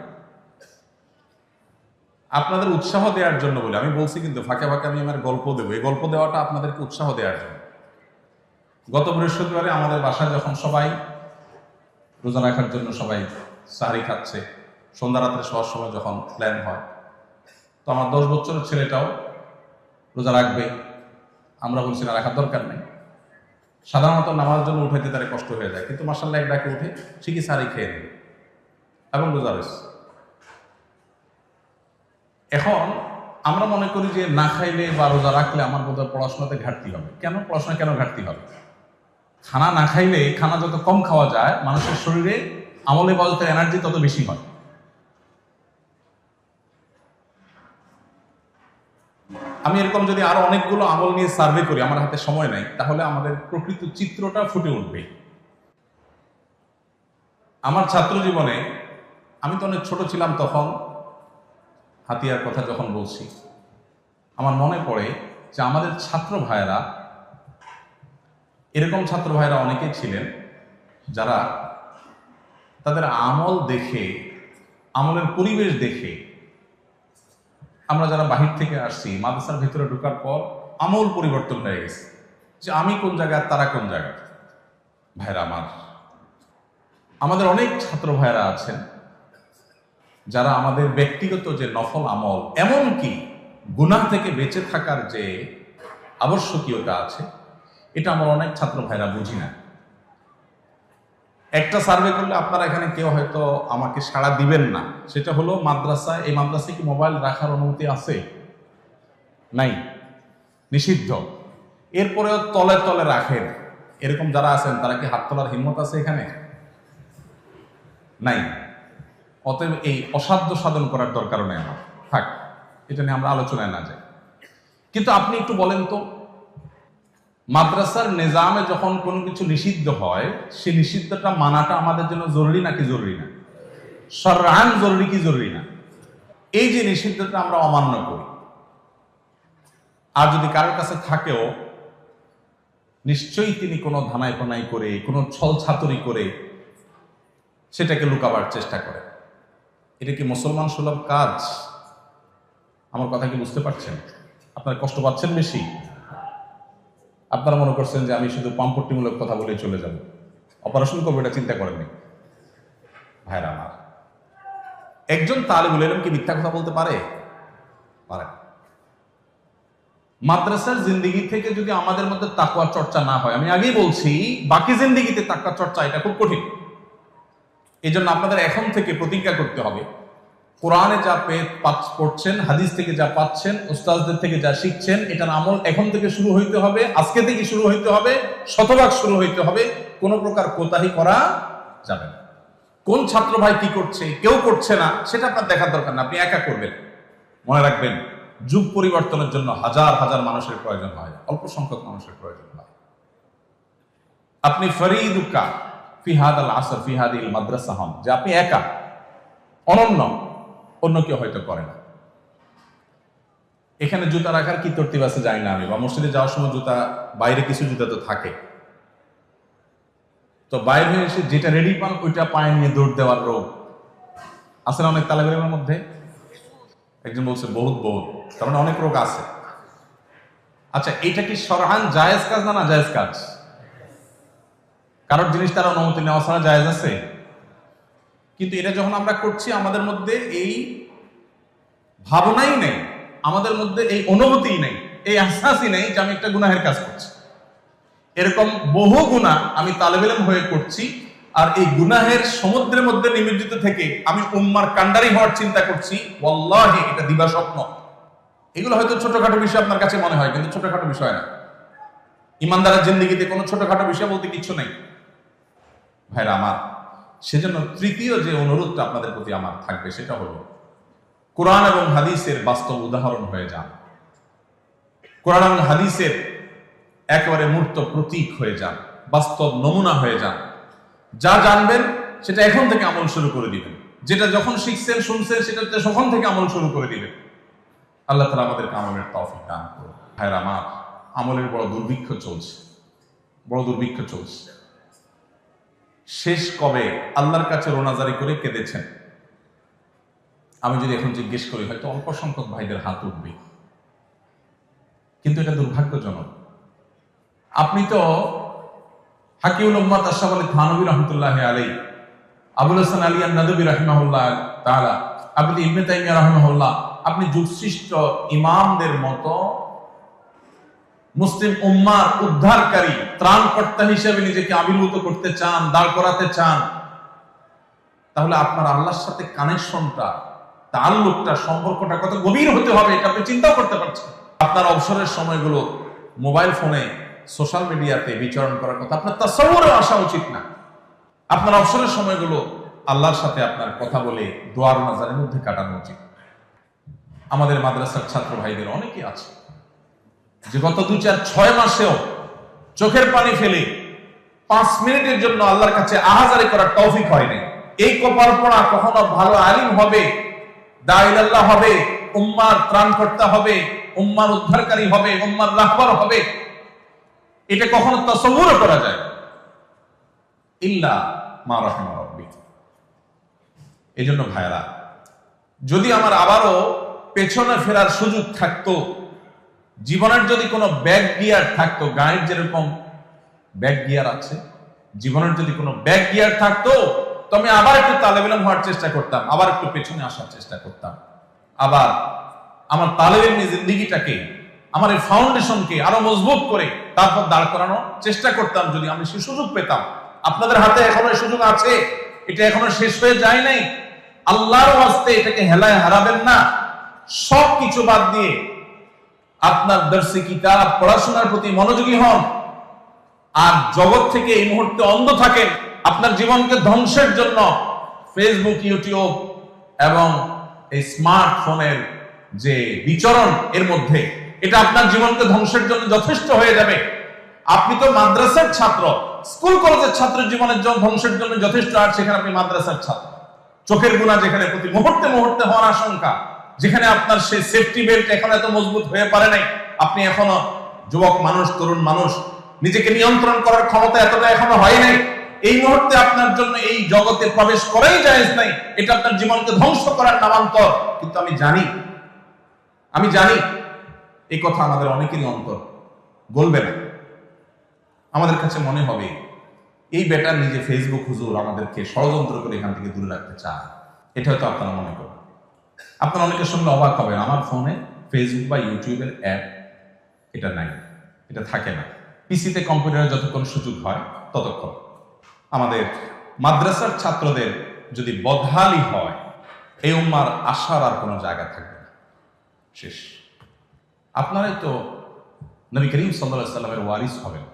আপনাদের উৎসাহ দেওয়ার জন্য বলে আমি বলছি, কিন্তু ফাঁকে ফাঁকে আমি আমার গল্প দেবো। এই গল্প দেওয়াটা আপনাদেরকে উৎসাহ দেওয়ার জন্য। গত বৃহস্পতিবারে আমাদের বাসায় যখন সবাই রোজা রাখার জন্য সবাই সাহারি খাচ্ছে, সন্ধ্যা রাত্রে শোয়ার সময় যখন প্ল্যান হয়, তো আমার 10 বছরের ছেলেটাও রোজা রাখবে। আমরা বলছি না, রাখার দরকার নেই। সাধারণত নামার জন্য উঠাইতে তার কষ্ট হয়ে যায়, কিন্তু মাশাআল্লাহ এক ডাকে উঠে ঠিকই সাহারি খেয়ে নেবে এবং রোজা রয়েছে। এখন আমরা মনে করি যে না খাইলে বা রোজা রাখলে আমার বোধহয় পড়াশোনাতে ঘাটতি হবে। কেন পড়াশোনা কেন ঘাটতি হবে? খানা না খাইলে, খানা যত কম খাওয়া যায়, মানুষের শরীরে আমলে ইবাদতের এনার্জি তত বেশি হয়। আমি এরকম যদি আরো অনেকগুলো আমল নিয়ে সার্ভে করি, আমার হাতে সময় নাই, তাহলে আমাদের প্রকৃত চিত্রটা ফুটে উঠবে। আমার ছাত্র জীবনে, আমি তো অনেক ছোট ছিলাম তখন, হাতিয়ার কথা যখন বলছি, আমার মনে পড়ে যে আমাদের ছাত্র ভাইয়েরা, এরকম ছাত্র ভাইয়েরা অনেকেই ছিলেন যারা তাদের আমল দেখে, আমলের পরিবেশ দেখে, আমরা যারা বাহির থেকে আসছি মাদ্রাসার ভেতরে ঢোকার পর আমল পরিবর্তন হয়ে গেছে, যে আমি কোন জায়গায় তারা কোন জায়গায়। ভাইরা আমার, আমাদের অনেক ছাত্র ভাইরা আছেন যারা আমাদের ব্যক্তিগত যে নফল আমল, এমনকি গুনাহ থেকে বেঁচে থাকার যে আবশ্যকীয়তা আছে, এটা আমার অনেক ছাত্র ভাইরা বুঝি না। একটা সার্ভে করলে আপনারা এখানে কেউ হয়তো আমাকে সাড়া দিবেন না, সেটা হলো মাদ্রাসায়, এই মাদ্রাসায় কি মোবাইল রাখার অনুমতি আছে? নাই, নিষিদ্ধ। এরপরেও তলে তলে রাখেন, এরকম যারা আছেন তারা কি হাত তোলার হিম্মত আছে এখানে? নাই। অতএব এই অসাধ্য সাধন করার দরকার নেই আমার, থাক, এটা নিয়ে আমরা আলোচনায় না যাই। কিন্তু আপনি একটু বলেন তো, মাদ্রাসার নিজামে যখন কোনো কিছু নিষিদ্ধ হয়, সেই নিষিদ্ধটা মানাটা আমাদের জন্য জরুরি নাকি জরুরি না? শরআন জরুরি কি জরুরি না? এই যে নিষিদ্ধটা আমরা অমান্য করি, আর যদি কারোর কাছে থাকেও, নিশ্চয়ই তিনি কোনো ধানাই পানাই করে, কোনো ছল ছাতুরি করে সেটাকে লুকাবার চেষ্টা করে। এটা কি মুসলমান সুলভ কাজ? আমার কথা কি বুঝতে পারছেন? আপনারা কষ্ট পাচ্ছেন বেশি? আপনারা মনে করছেন যে আমি শুধু পাম্পট্টিমূলক কথা বলে চলে যাব, অপারেশন করবো, এটা চিন্তা করেননি। ভাইরা আমার, একজন তালিবুল ইলম কি মিথ্যা কথা বলতে পারে? পারে। মাদ্রাসার জিন্দেগি থেকে যদি আমাদের মধ্যে তাকওয়ার চর্চা না হয়, আমি আগেই বলছি, বাকি জিন্দেগিতে তাকওয়ার চর্চা এটা খুব কঠিন। এই জন্য আপনাদের এখন থেকে প্রতিজ্ঞা করতে হবে, কোরআনে যা পড়ছেন, হাদিস থেকে যা পাচ্ছেন, উস্তাদদের থেকে যা শিখছেন, এটার আমল এখন থেকে শুরু হইতে হবে, আজকে থেকে শুরু হইতে হবে, শতভাগ শুরু হইতে হবে। কোনো প্রকার কোতাহি করা যাবে না। কোন ছাত্র ভাই কি করছে, কেউ করছে না, সেটা আপনার দেখার দরকার না, আপনি একা করবেন। মনে রাখবেন, যুগ পরিবর্তনের জন্য হাজার হাজার মানুষের প্রয়োজন হয়, অল্প সংখ্যক মানুষের প্রয়োজন হয়। আপনি ফরিদুকা ফিহাদ আল আসর ফিহাদিল মাদ্রাসা হন, যে আপনি একা, অনন্য, অন্য কেউ হয়তো করে না। এখানে জুতা রাখার কি তরতিব আছে জানি না আমি, বা মসজিদে যাওয়ার সময় জুতা, বাইরে কিছু জুতা তো থাকে, তো বাইরে এসে যেটা রেডি পান ওইটা পায়ে নিয়ে দৌড় দেওয়ার রোগ আছে না অনেক তালেবের মধ্যে? একজন বলছে বহুত বহুত, তার মানে অনেক রোগ আছে। আচ্ছা, এটা কি শরআন জায়েজ কাজ না জায়েজ কাজ? কারোর জিনিস তার অনুমতি নেওয়া ছাড়া জায়েজ আছে? কিন্তু এটা যখন আমরা করছি, আমাদের মধ্যে এই ভাবনাই নেই আমাদের মধ্যে এই অনুভূতিই নেই, এই আহসাসই নেই যে আমি একটা গুনাহের কাজ করছি। এরকম বহু গুনাহ আমি তালেব ইলম হয়ে করছি, আর এই গুনাহের সমুদ্রের মধ্যে নিমজ্জিত থেকে আমি উম্মার কান্ডারি হওয়ার চিন্তা করছি। ওয়াল্লাহি এটা দিবা স্বপ্ন। এগুলো হয়তো ছোটখাটো বিষয় আপনার কাছে মনে হয়, কিন্তু ছোটখাটো বিষয় না। ইমানদারের জিন্দেগিতে কোনো ছোটখাটো বিষয় বলতে কিছু নেই ভাইরা আমার। সেজন্য তৃতীয় যে অনুরোধটা আপনাদের প্রতি আমার থাকবে সেটা হলো, কোরআন এবং হাদিসের বাস্তব উদাহরণ হয়ে যান। কোরআন এবং হাদিসের একেবারে মূর্ত প্রতীক হয়ে যান, বাস্তব নমুনা হয়ে যান। যা জানবেন সেটা এখন থেকে আমল শুরু করে দিবেন, যেটা যখন শিখছেন শুনছেন সেটা তখন থেকে আমল শুরু করে দিবেন। আল্লাহ তাআলা আমাদেরকে আমলের তৌফিক দান করুন। ভাইরা আমার, আমলের বড় দুর্ভিক্ষ চলছে, বড় দুর্ভিক্ষ চলছে। শেষ কবে আল্লাহর কাছে রোনাজারি করে কেঁদেছেন? আমি যদি এখন জিজ্ঞেস করি হয়তো অল্প সংখ্যক ভাইদের হাত উঠবে, কিন্তু এটা দুর্ভাগ্যজনক। আপনি তো হাকিউল উম্মাত আশরাফ আলী থানভী রহমতুল্লাহ আলাইহি, আবুল হাসান আলী আন-নাদবী রাহিমাহুল্লাহ তাআলা, আপনি ইবনে তাইমিয়া রাহিমাহুল্লাহ, আপনি যুগশ্রেষ্ঠ ইমামদের মতো মুসলিম উম্মার উদ্ধারকারী ত্রাণকর্তা হিসেবে নিজেকে আবির্ভূত করতে চান, দাঁড় করাতে চান, তাহলে আপনার আল্লাহর সাথে কানেকশনটা, তাআল্লুকটা, সম্পর্কটা কত গভীর হতে হবে এটা আপনি চিন্তাও করতে পারছেন। আপনার অবসরের সময়গুলো মোবাইল ফোনে, সোশ্যাল মিডিয়াতে বিচরণ করার কথা আপনার তাসাউরুরে আসা উচিত না। আপনার অবসরের সময়গুলো আল্লাহর সাথে আপনার কথা বলে দোয়া নাজারের মধ্যে কাটানো উচিত। আমাদের মাদ্রাসার ছাত্র ভাইদের অনেকেই আছে যে গত 2-4-6 মাসেও চোখের পানি ফেলে 5 মিনিটের জন্য আল্লাহর কাছে আহাজারি করার তৌফিক হয়নি। এই কপাল পড়া কখনো ভালো আলিম হবে, দাঈ আল্লাহ হবে, উম্মার ত্রাণকর্তা হবে, উম্মার উদ্ধারকারী হবে, উম্মার রাহবার হবে, এটা কখনো তাসাউরও করা যায় ইল্লা মা রাহিমা রাব্বিক। এজন্য ভাইরা, যদি আমার আবারও পেছনে ফেরার সুযোগ থাকতো, জীবনের যদি কোনো ব্যাক গিয়ার থাকতো, গাড়ির যেরকম ব্যাক গিয়ার আছে, জীবনের যদি কোনো ব্যাক গিয়ার থাকতো, তো আমি আবার একটু তালেব ইলম হওয়ার চেষ্টা করতাম, আবার একটু পেছনে আসার চেষ্টা করতাম, আবার আমার তালেব ইলমি জিন্দেগিটাকে, আমার এই ফাউন্ডেশনকে আরো মজবুত করে তারপর দাঁড় করানোর চেষ্টা করতাম যদি আমি সে সুযোগ পেতাম। আপনাদের হাতে এখনো সুযোগ আছে, এটা এখনো শেষ হয়ে যায় নাই। আল্লাহর ওয়াস্তে এটাকে হেলায় হারাবেন না। সব কিছু বাদ দিয়ে আপনার দর্শে কিতাব পড়াশোনার প্রতি মনোযোগী হন, আর জগৎ থেকে এই মুহূর্তে অন্ধ থাকেন। আপনার জীবনকে ধ্বংসের জন্য ফেসবুক, ইউটিউব এবং এই স্মার্টফোনের যে বিচরণ এর মধ্যে, এটা আপনার জীবনকে ধ্বংসের জন্য যথেষ্ট হয়ে যাবে। আপনি তো মাদ্রাসার ছাত্র, স্কুল কলেজের ছাত্রের জীবনের জন্য ধ্বংসের জন্য যথেষ্ট, আর সেখানে আপনি মাদ্রাসার ছাত্র। চোখের গুনাহ যেখানে প্রতি মুহূর্তে মুহূর্তে হওয়ার আশঙ্কা, যেখানে আপনার সেই সেফটি বেল্ট এখন এত মজবুত হয়ে পারে নাই, আপনি এখনো যুবক মানুষ, তরুণ মানুষ, নিজেকে নিয়ন্ত্রণ করার ক্ষমতা এতটা এখনো হয় নাই, এই মুহূর্তে আপনার জন্য এই জগতে প্রবেশ করাই জায়েজ নাই। এটা আপনার জীবনকে ধ্বংস করার নামান্তর। কিন্তু আমি জানি এই কথা আমাদের অনেকেরই অন্তর বলবে না। আমাদের কাছে মনে হবে এই বেটা নিজে ফেসবুক হুজুর আমাদেরকে ষড়যন্ত্র করে এখান থেকে দূরে রাখতে চায়। এটা হয়তো আপনারা মনে করেন। আপনারা অনেকে শুনলে অবাক হবেন, আমার ফোনে ফেসবুক বা ইউটিউবের অ্যাপ এটা নাই, এটা থাকে না। পিসিতে, কম্পিউটারে যতক্ষণ সুযোগ হয় ততক্ষণ। আমাদের মাদ্রাসার ছাত্রদের যদি বদহালি হয়, এই উম্মার আশার আর কোনো জায়গা থাকবে না, শেষ। আপনারাই তো নবী করিম সাল্লাল্লাহু আলাইহি সাল্লামের ওয়ারিস হবেন।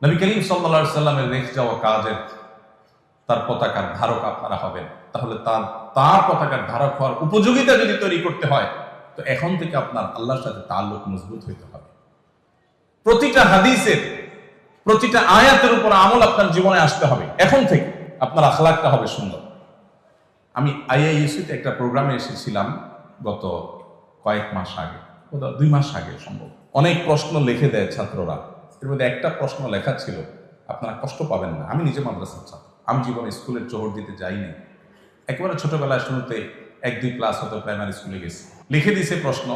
নবী করিম সাল্লাল্লাহু আলাইহি সাল্লামের রেখে যাওয়া কাজের তার পতাকার ধারক আপনারা হবেন। তাহলে তার পতাকার ধারক হওয়ার উপযোগিতা যদি তৈরি করতে হয়, তো এখন থেকে আপনার আল্লাহর সাথে তাআল্লুক মজবুত হইতে হবে। প্রতিটা হাদিসের, প্রতিটা আয়াতের উপর আমল আপনার জীবনে আসতে হবে। এখন থেকে আপনার আখলাকটা হবে সুন্দর। আমি আইআইইউসিতে একটা প্রোগ্রামে এসেছিলাম গত কয়েক মাস আগে, 2 মাস আগে সম্ভব। অনেক প্রশ্ন লিখে দেয় ছাত্ররা, এর মধ্যে একটা প্রশ্ন লেখা ছিল, আপনারা কষ্ট পাবেন না, আমি নিজে মাদ্রাসার ছাত্র, আমি জীবনে স্কুলের চোহর দিতে যাইনি, একেবারে ছোটবেলায় শুরুতে 1-2 ক্লাস হতো প্রাইমারি স্কুলে গেছি। লিখে দিয়েছে প্রশ্ন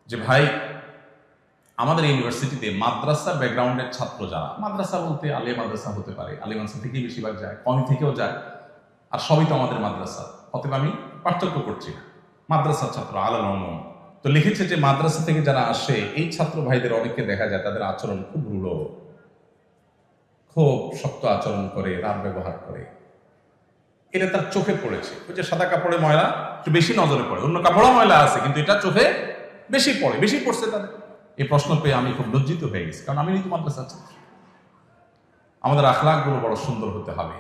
যে ভাই, আমাদের ইউনিভার্সিটিতে মাদ্রাসা ব্যাকগ্রাউন্ডের ছাত্র যারা, মাদ্রাসা বলতে আলিয়া মাদ্রাসা হতে পারে, আলিয়া মাদ্রাসা থেকেই বেশিরভাগ যায়, কমি থেকেও যায়, আর সবই তো আমাদের মাদ্রাসা, অতএব আমি পার্থক্য করছি না। মাদ্রাসার ছাত্র আলাল উলুম, তো লিখেছে যে মাদ্রাসা থেকে যারা আসে এই ছাত্র ভাইদের অনেককে দেখা যায় তাদের আচরণ খুব রূঢ়, খুব শক্ত আচরণ করে, রাত ব্যবহার করে। এটা তার চোখে পড়েছে। ওই যে সাদা কাপড়ে ময়লা একটু বেশি নজরে পড়ে, অন্য কাপড়ও ময়লা আছে কিন্তু এটা চোখে বেশি পড়ে, বেশি পড়ছে তাদের। এই প্রশ্ন পেয়ে আমি খুব লজ্জিত হয়ে গেছি, কারণ আমি কিন্তু মাদ্রাসা ছাত্র। আমাদের আখলাকগুলো বড় সুন্দর হতে হবে,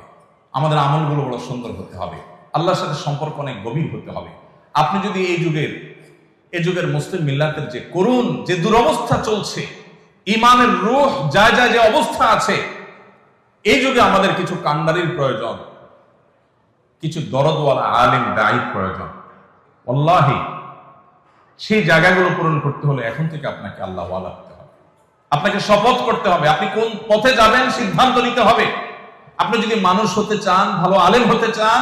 আমাদের আমলগুলো বড় সুন্দর হতে হবে, আল্লাহর সাথে সম্পর্ক অনেক গভীর হতে হবে। আপনি যদি এই যুগের মুসলিম মিল্লাতের যে করুণ যে দুরবস্থা চলছে, ইমানের রূহ যায় যে অবস্থা আছে, এই যুগে আমাদের কিছু কান্ডারির প্রয়োজন, কিছু দরদওয়ালা আলেম দায়ীর প্রয়োজন। আল্লাহি সেই জায়গাগুলো পূরণ করতে হলে এখন থেকে আপনাকে আল্লাহ ওয়ালা হতে হবে, আপনাকে শপথ করতে হবে, আপনি কোন পথে যাবেন সিদ্ধান্ত নিতে হবে। আপনি যদি মানুষ হতে চান, ভালো আলেম হতে চান,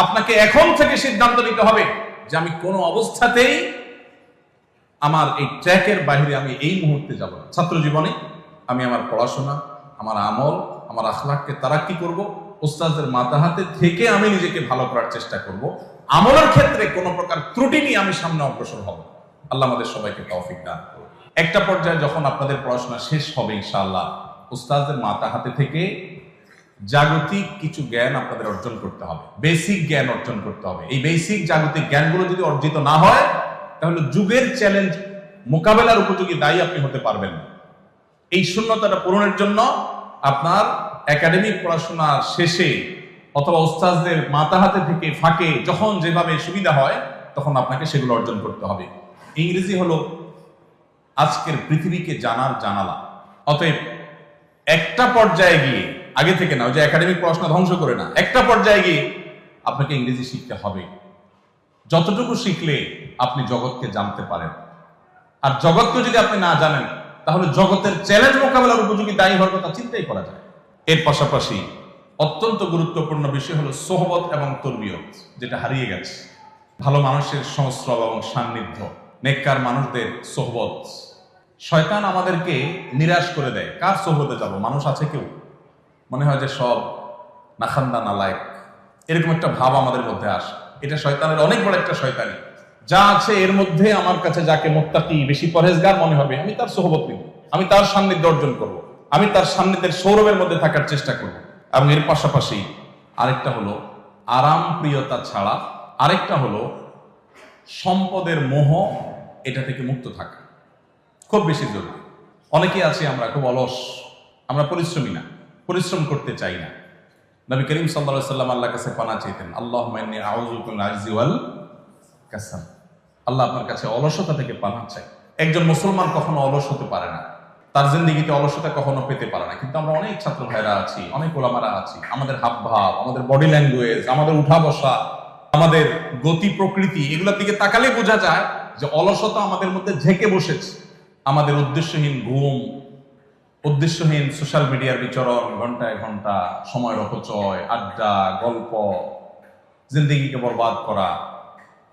আপনাকে এখন থেকে সিদ্ধান্ত নিতে হবে যে আমি কোন অবস্থাতেই আমার এই ট্র্যাকের বাইরে আমি এই মুহূর্তে যাব না। ছাত্র জীবনে আমি আমার পড়াশোনা, আমার আমল, আমার আখলাককে তারাক্কি করব, উস্তাদের মাথাহাতে থেকে আমি নিজেকে ভালো করার চেষ্টা করব। আমলের ক্ষেত্রে কোনো প্রকার ত্রুটি নিয়ে আমি সামনে অগ্রসর হব। আল্লাহ আমাদের সবাইকে তৌফিক দান করুন। একটা পর্যায়ে যখন আপনাদের পড়াশোনা শেষ হবে ইনশাআল্লাহ, উস্তাদের মাথাহাতে থেকে জাগতিক কিছু জ্ঞান আপনাদের অর্জন করতে হবে, বেসিক জ্ঞান অর্জন করতে হবে। এই বেসিক জাগতিক জ্ঞানগুলো যদি অর্জিত না হয়, তাহলে যুগের চ্যালেঞ্জ মোকাবেলার উপযোগী দায়ী আপনি হতে পারবেন না। এই শূন্যতাটা পূরণের জন্য আপনার একাডেমিক পড়াশোনার শেষে অথবা উস্তাদদের মাথাহাতে থেকে ফাঁকে যখন যেভাবে সুবিধা হয় তখন আপনাকে সেগুলো অর্জন করতে হবে। ইংরেজি হলো আজকের পৃথিবীকে জানার জানালা। অতএব একটা পর্যায়ে গিয়ে, আগে থেকে না, ওই যে একাডেমিক পড়াশোনা ধ্বংস করে না, একটা পর্যায়ে গিয়ে আপনাকে ইংরেজি শিখতে হবে। যতটুকু শিখলে আপনি জগৎকে জানতে পারেন, আর জগৎকে যদি আপনি না জানেন তাহলে জগতের চ্যালেঞ্জ মোকাবেলার উপযোগী দায়ী হওয়ার কথা চিন্তাই করা যায়। এর পাশাপাশি অত্যন্ত গুরুত্বপূর্ণ বিষয় হলো সোহবত এবং তরবিয়ত, যেটা হারিয়ে গেছে। ভালো মানুষের সংস্রব এবং সান্নিধ্য, নেককার মানুষদের সোহবত। শয়তান আমাদেরকে নিরাশ করে দেয়। কার সোহবতে যাব? মানুষ আছে কেউ? মনে হয় যে সব নাখান্দা নালায়েক, এরকম একটা ভাব আমাদের মধ্যে আসে। এটা শয়তানের অনেক বড় একটা শয়তানি। যা আছে এর মধ্যে আমার কাছে যাকে মুত্তাকি, বেশি পরহেজগার মনে হবে, আমি তার সোহবত নিব, আমি তার সান্নিধ্য অর্জন করব, আমি তার সান্নিধ্যের সৌরভের মধ্যে থাকার চেষ্টা করব। এবং এর পাশাপাশি আরেকটা হলো আরাম প্রিয়তা ছাড়া আরেকটা হলো সম্পদের মোহ, এটা থেকে মুক্ত থাকা খুব বেশি জরুরি। অনেকেই আছি আমরা খুব অলস, আমরা পরিশ্রমী না, পরিশ্রম করতে চাই না। নবী করিম সাল্লাল্লাহু আলাইহি ওয়াসাল্লাম আল্লাহর কাছে পানা চাইতেন, আল্লাহুম্মা ইন্নী আউযু বিকা মিনাল আজজি ওয়াল কাসাল। আল্লাহ আপনার কাছে অলসতা থেকে পানা চাই। একজন মুসলমান কখনো অলস হতে পারে না, তার জিন্দেগিতে অলসতা কখনো পেতে পারে না। কিন্তু আমরা অনেক ছাত্র ভাইরা আছি, অনেক ওলামারা আছি, আমাদের হাবভাব, আমাদের বডি ল্যাঙ্গুয়েজ, আমাদের উঠা বসা, আমাদের গতি প্রকৃতি, এগুলোর দিকে তাকালে বোঝা যায় যে অলসতা আমাদের মধ্যে ঝেঁকে বসেছে। আমাদের উদ্দেশ্যহীন ঘুম, উদ্দেশ্যহীন সোশ্যাল মিডিয়ার বিচরণ, ঘন্টায় ঘন্টা সময়ের অপচয়, আড্ডা, গল্প, জিন্দেগিকে বরবাদ করা,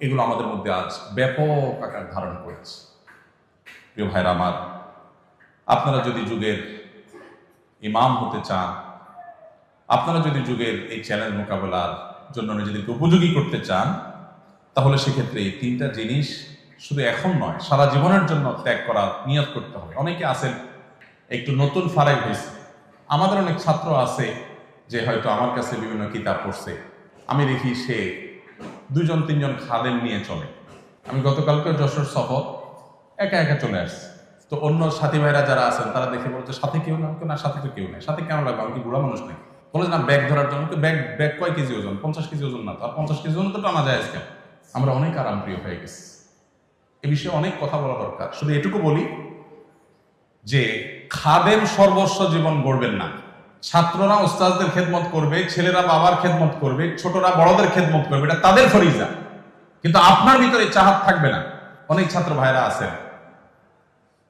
এগুলো আমাদের মধ্যে আজ ব্যাপক আকার ধারণ করেছে। প্রিয় ভাইরা আমার, আপনারা যদি যুগের ইমাম হতে চান, আপনারা যদি যুগের এই চ্যালেঞ্জ মোকাবেলার জন্য নিজেদেরকে উপযোগী করতে চান, তাহলে সেক্ষেত্রে এই তিনটা জিনিস শুধু এখন নয়, সারা জীবনের জন্য ত্যাগ করার নিয়ত করতে হবে। অনেকে আছেন একটু নতুন ফারাক হয়েছে, আমাদের অনেক ছাত্র আছে যে হয়তো আমার কাছে বিভিন্ন কিতাব পড়ছে, আমি দেখি সে 2-3 খাদেম নিয়ে চলে। আমি গতকালকে যশোর সফর একা একা চলে আসছি, তো অন্য সাথী ভাইরা যারা আছেন তারা দেখে বলছে সাথে কেউ না, সাথে তো কেউ নেই। সাথে কেন লাগবে, আমি কি বুড়া মানুষ নাকি? বলে না ব্যাগ ধরার জন্য। ব্যাগ কয় কেজি ওজন? 50 কেজি ওজন না তো, আর 50 কেজি ওজন তো টানা যায় আজকে। আমরা অনেক আরামপ্রিয় হয়ে গেছি, এ বিষয়ে অনেক কথা বলা দরকার। শুধু এটুকু বলি যে খাদেম সর্বস্ব জীবন গড়বেন না। ছাত্ররা উস্তাদদের খেদমত করবে, ছেলেরা বাবার খেদমত করবে, ছোটরা বড়দের খেদমত করবে, এটা তাদের ফরিজা। কিন্তু আপনার ভিতরে চাহাত থাকবে না। অনেক ছাত্র ভাইরা আছেন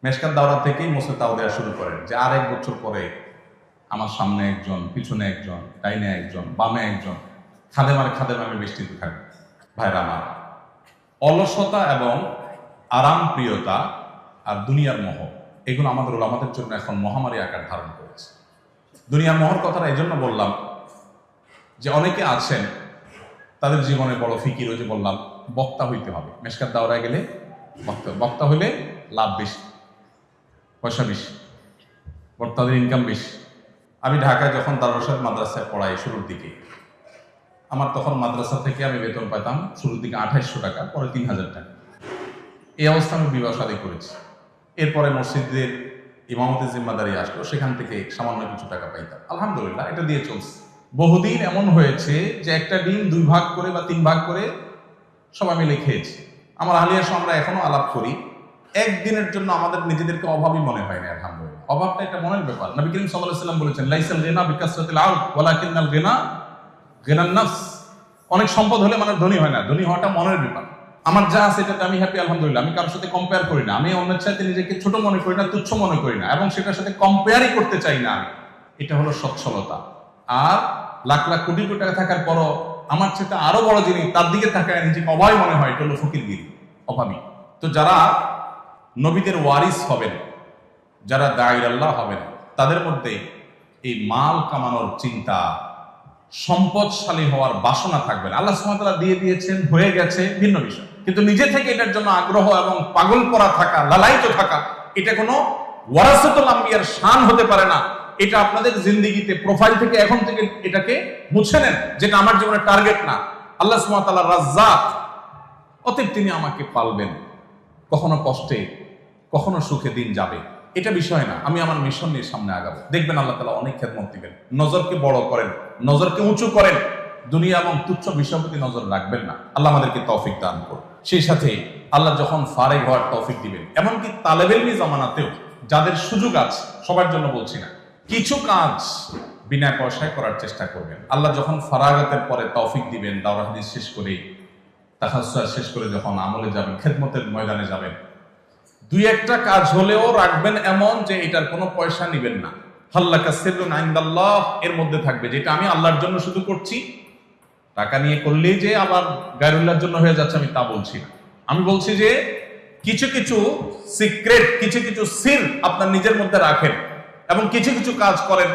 মেশকাত দাওরা থেকেই মুসে তাও দেওয়া শুরু করেন যে আর 1 বছর পরে আমার সামনে একজন, পিছনে একজন, ডাইনে একজন, বামে একজন, খাদেমারে বেষ্টিত থাকবে। ভাইরা আমার, অলসতা এবং আরাম প্রিয়তা আর দুনিয়ার মোহ, এগুলো আমাদের ওলামাদের জন্য এখন মহামারী আকার ধারণ করেছে। দুনিয়ার মোহর কথাটা এই জন্য বললাম যে অনেকে আছেন তাদের জীবনে বড় ফিকির, ওই যে বললাম বক্তা হইতে হবে, মেশকাত দাওরায় গেলে বক্তা বক্তা হলে লাভ বেশি, পয়সা বেশি, বক্তাদের ইনকাম বেশি। আমি ঢাকায় যখন দারুল সাদ মাদ্রাসায় পড়াই শুরুর দিকে, আমার তখন মাদ্রাসা থেকে আমি বেতন পাইতাম শুরুর দিকে 2800 টাকা, পরে 3000 টাকা। এই অবস্থা আমি বিবাহ শাদী করেছি। এরপরে মসজিদের ইমামতের জিম্মাদারি আসলো, সেখান থেকে সামান্য কিছু টাকা পাইতাম। আলহামদুলিল্লাহ, এটা দিয়ে চলছে। বহুদিন এমন হয়েছে যে একটা ডিম 2 ভাগ করে বা 3 ভাগ করে সবাই মিলে খেয়েছি। আমার আলিয়ার সঙ্গে আমরা এখনো আলাপ করি। একদিনের জন্য আমাদের নিজেদেরকে অভাবী মনে হয় না। আলহামদুলিল্লাহ, অভাবটা একটা মনের ব্যাপার। নবী করিম সাল্লাল্লাহু আলাইহি ওয়াসাল্লাম বলেছেন, লাইসাল গিনা বিকাসরাতিল আউদ ওয়ালাকিন্নাল গিনা গিনান নাফস। অনেক সম্পদ হলে মানে ধনী হয় না, ধনী হওয়াটা মনের ব্যাপার। আমার যা আছে এটাতে আমি হ্যাপি, আলহামদুলিল্লাহ। আমি কারোর সাথে কম্পেয়ার করি না, আমি অন্যের সাথে নিজেকে ছোট মনে করি না, তুচ্ছ মনে করি না, এবং সেটার সাথে কম্পেয়ারই করতে চাই না আমি। এটা হলো সচ্ছলতা। আর লাখ লাখ কোটি কোটি টাকা থাকার পরও আমার চেয়ে আরো বড় যিনি, তার দিকে তাকায় নিজেকে অভাবী মনে হয়, এটা হলো ফকিরগিরি, অভাবী। তো যারা নবীদের ওয়ারিস হবেন, যারা দাঈর আল্লাহ হবেন, তাদের মধ্যে এই মাল কামানোর চিন্তা, সম্পদশালী হওয়ার বাসনা থাকবে না। আল্লাহ সুবহানাহু ওয়া তাআলা দিয়ে দিয়েছেন, হয়ে গেছে, ভিন্ন বিষয়। কিন্তু নিজে থেকে এটার জন্য আগ্রহ এবং পাগল করা থাকা, লালায়িত থাকা, এটা কোনো ওয়ারাসাতুল আম্বিয়ার শান হতে পারে না। এটা আপনাদের জিন্দেগিতে প্রোফাইল থেকে এখন থেকে এটাকে মুছে নেন, যেটা আমার জীবনের টার্গেট না। আল্লাহ সুবহানাহু ওয়া তাআলা রাজ্জাক, অতএব তিনি আমাকে পালবেন, কখনো কষ্টে কখনো সুখে দিন যাবে, এটা বিষয় না। আমি আমার মিশন নিয়ে সামনে আগাবো। দেখবেন আল্লাহ তাআলা অনেক খেদমত দিবেন। নজরকে বড় করেন, নজরকে উঁচু করেন, দুনিয়া এবং তুচ্ছ বিষয়ের প্রতি নজর রাখবেন না। আল্লাহ আমাদেরকে তৌফিক দান করুন। সেই সাথে আল্লাহ যখন ফারেগ হওয়ার তৌফিক দিবেন, এমনকি তালেবে ইলমি জামানাতেও যাদের সুযোগ আছে, সবার জন্য বলছি না, কিছু কাজ বিনা পয়সায় করার চেষ্টা করবেন। আল্লাহ যখন ফারাগাতের পরে তৌফিক দিবেন, দাওরাহ হাদিস শেষ করে, তাহাজ্জুদ শেষ করে যখন আমলে যাবেন, খেদমতের ময়দানে যাবেন, 2-1টা কাজ হলেও রাখবেন এমন যে এটার কোনো পয়সা নিবেন না। হাল্লাকা সিররুন ইনদাল্লাহ, এর মধ্যে থাকবে যেটা আমি আল্লাহর জন্য শুধু করছি। টাকা নিয়ে করলেই যে আবার গায়রুল্লাহর জন্য হয়ে যাচ্ছে, আমি তা বলছি না। আমি বলছি যে কিছু কিছু সিক্রেট, কিছু কিছু সির আপনার নিজের মধ্যে রাখেন, এবং কিছু কিছু কাজ করেন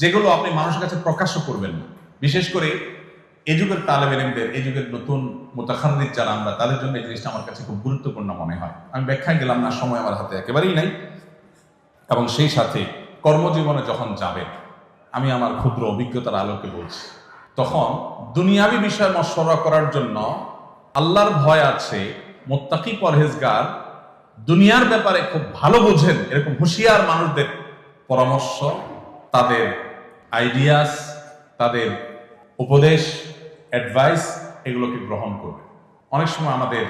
যেগুলো আপনি মানুষের কাছে প্রকাশ্য করবেন না। বিশেষ করে এই যুগের তালেবে ইলমদের, এই যুগের নতুন মুতাখাররিজ যারা আমরা, তাদের জন্য এই জিনিসটা আমার কাছে খুব গুরুত্বপূর্ণ মনে হয়। আমি ব্যাখ্যায় গেলাম না, সময় আমার হাতে একেবারেই নাই। এবং সেই সাথে কর্মজীবনে যখন যাবেন, আমি আমার ক্ষুদ্র অভিজ্ঞতার আলোকে বলছি, তখন দুনিয়াবি বিষয় মশওয়ারা করার জন্য আল্লাহর ভয় আছে, মুত্তাকি পরহেজগার, দুনিয়ার ব্যাপারে খুব ভালো বোঝেন এরকম হুঁশিয়ার মানুষদের পরামর্শ, তাদের আইডিয়াস, তাদের উপদেশ, অ্যাডভাইস, এগুলোকে গ্রহণ করবে। অনেক সময় আমাদের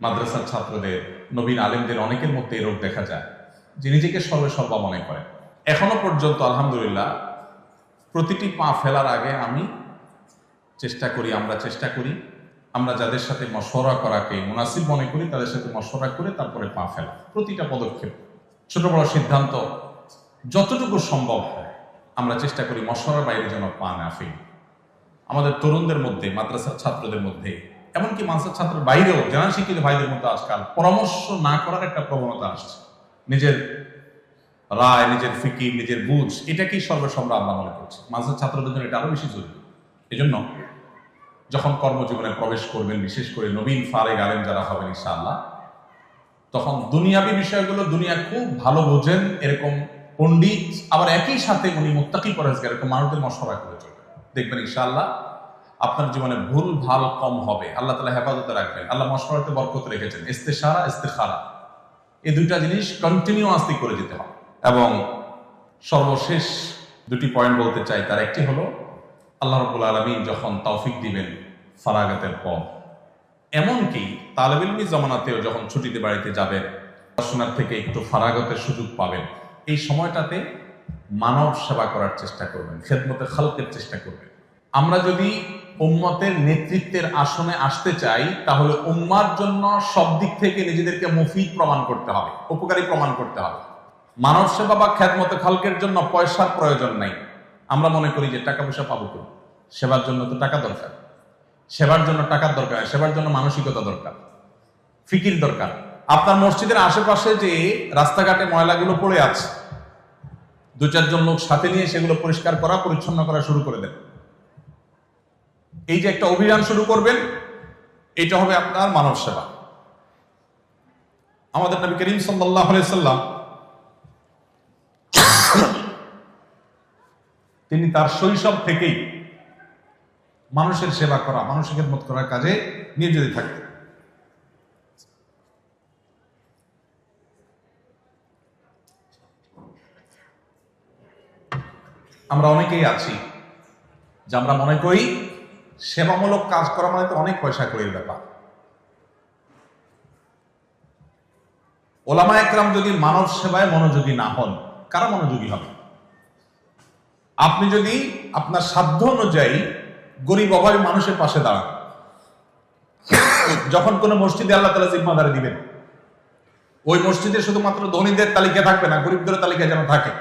মাদ্রাসার ছাত্রদের, নবীন আলেমদের অনেকের মধ্যে এই রোগ দেখা যায় যে নিজেকে সর্বা মনে করে। এখনো পর্যন্ত আলহামদুলিল্লাহ প্রতিটি পা ফেলার আগে আমি চেষ্টা করি, আমরা যাদের সাথে মশওয়ারা করাকে মুনাসিব মনে করি, তাদের সাথে মশওয়ারা করে তারপরে পা ফেলা। প্রতিটা পদক্ষেপ, ছোট বড় সিদ্ধান্ত যতটুকু সম্ভব হয় আমরা চেষ্টা করি মশওয়ারার বাইরে যেন পা না ফেলি। আমাদের তরুণদের মধ্যে, মাদ্রাসার ছাত্রদের মধ্যে, এমনকি মাদ্রাসার ছাত্রের বাইরেও জানা শিক্ষিত ভাইদের মধ্যে আজকাল পরামর্শ না করার একটা প্রবণতা আসছে। নিজের রায়, নিজের ফিকির, নিজের বুঝ, এটাকেই সর্বসম্রা আমরা মনে করছি। মাদ্রাসার ছাত্রদের জন্য এটা আরো বেশি জরুরি। এই জন্য যখন কর্মজীবনে প্রবেশ করবেন, বিশেষ করে নবীন ফারেগ আলেম যারা হবেন ইনশাআল্লাহ, তখন দুনিয়াবী বিষয়গুলো, দুনিয়া খুব ভালো বোঝেন এরকম পণ্ডিত, আবার একই সাথে উনি মুত্তাকি পরহেজগার, এরকম মানুষদের মশওয়ারা করে চলবেন। দেখবেন ইনশাআল্লাহ আপনার জীবনে ভুল ভাল কম হবে। আল্লাহ তাআলা হেফাজতে রাখবেন। আল্লাহ মশওয়ারাতে বরকত রেখেছেন। ইস্তেশারা, ইস্তেখারা, এই দুইটা জিনিস কন্টিনিউয়াসলি করে যেতে হবে। এবং সর্বশেষ দুটি পয়েন্ট বলতে চাই। তার একটি হলো, আল্লাহ রাব্বুল আলামিন যখন তৌফিক দিবেন ফারাগাতের পর, এমনকি তালেবে ইলমি জামানাতেও যখন ছুটিতে বাড়িতে যাবেন, পড়াশোনার থেকে একটু ফারাগতের সুযোগ পাবেন, এই সময়টাতে মানব সেবা করার চেষ্টা করবেন, খেদমতে খালকের চেষ্টা করবেন। আমরা যদি উম্মতের নেতৃত্বের আসনে আসতে চাই, তাহলে উম্মার জন্য সব দিক থেকে নিজেদেরকে মুফিদ প্রমাণ করতে হবে, উপকারী প্রমাণ করতে হবে। মানব সেবা বা খেদমতে খালকের জন্য পয়সার প্রয়োজন নাই। আমরা মনে করি যে টাকা পয়সা পাবো কই? সেবার জন্য তো টাকা দরকার। সেবার জন্য টাকার দরকার, সেবার জন্য মানসিকতা দরকার, ফিকির দরকার। আপনার মসজিদের আশেপাশে যে রাস্তাঘাটে ময়লাগুলো পড়ে আছে, 2-4 জন লোক সাথে নিয়ে সেগুলো পরিষ্কার করা, পরিচ্ছন্ন করা শুরু করে দেন। এই যে একটা অভিযান শুরু করবেন, এটা হবে আপনার মানব সেবা। আমাদের নবী করিম সাল্লাল্লাহু আলাইহি সাল্লাম তিনি তার শৈশব থেকেই মানুষের সেবা করা, মানুষের খেদমত করার কাজে নিয়োজিত থাকতেন। আমরা অনেকেই আছি যে আমরা মনে করি সেবামূলক কাজ করা মানে তো অনেক পয়সা করির ব্যাপার। ওলামা একরাম যদি মানব সেবায় মনোযোগী না হন, কারা মনোযোগী হবে? আপনি যদি আপনার সাধ্য অনুযায়ী গরিব অভাবী মানুষের পাশে দাঁড়ান, যখন কোনো মসজিদে আল্লাহ তাআলা জিম্মাদারি দিবেন, ওই মসজিদে শুধুমাত্র ধনীদের তালিকা থাকবে না, গরিবদের তালিকা যেন থাকে।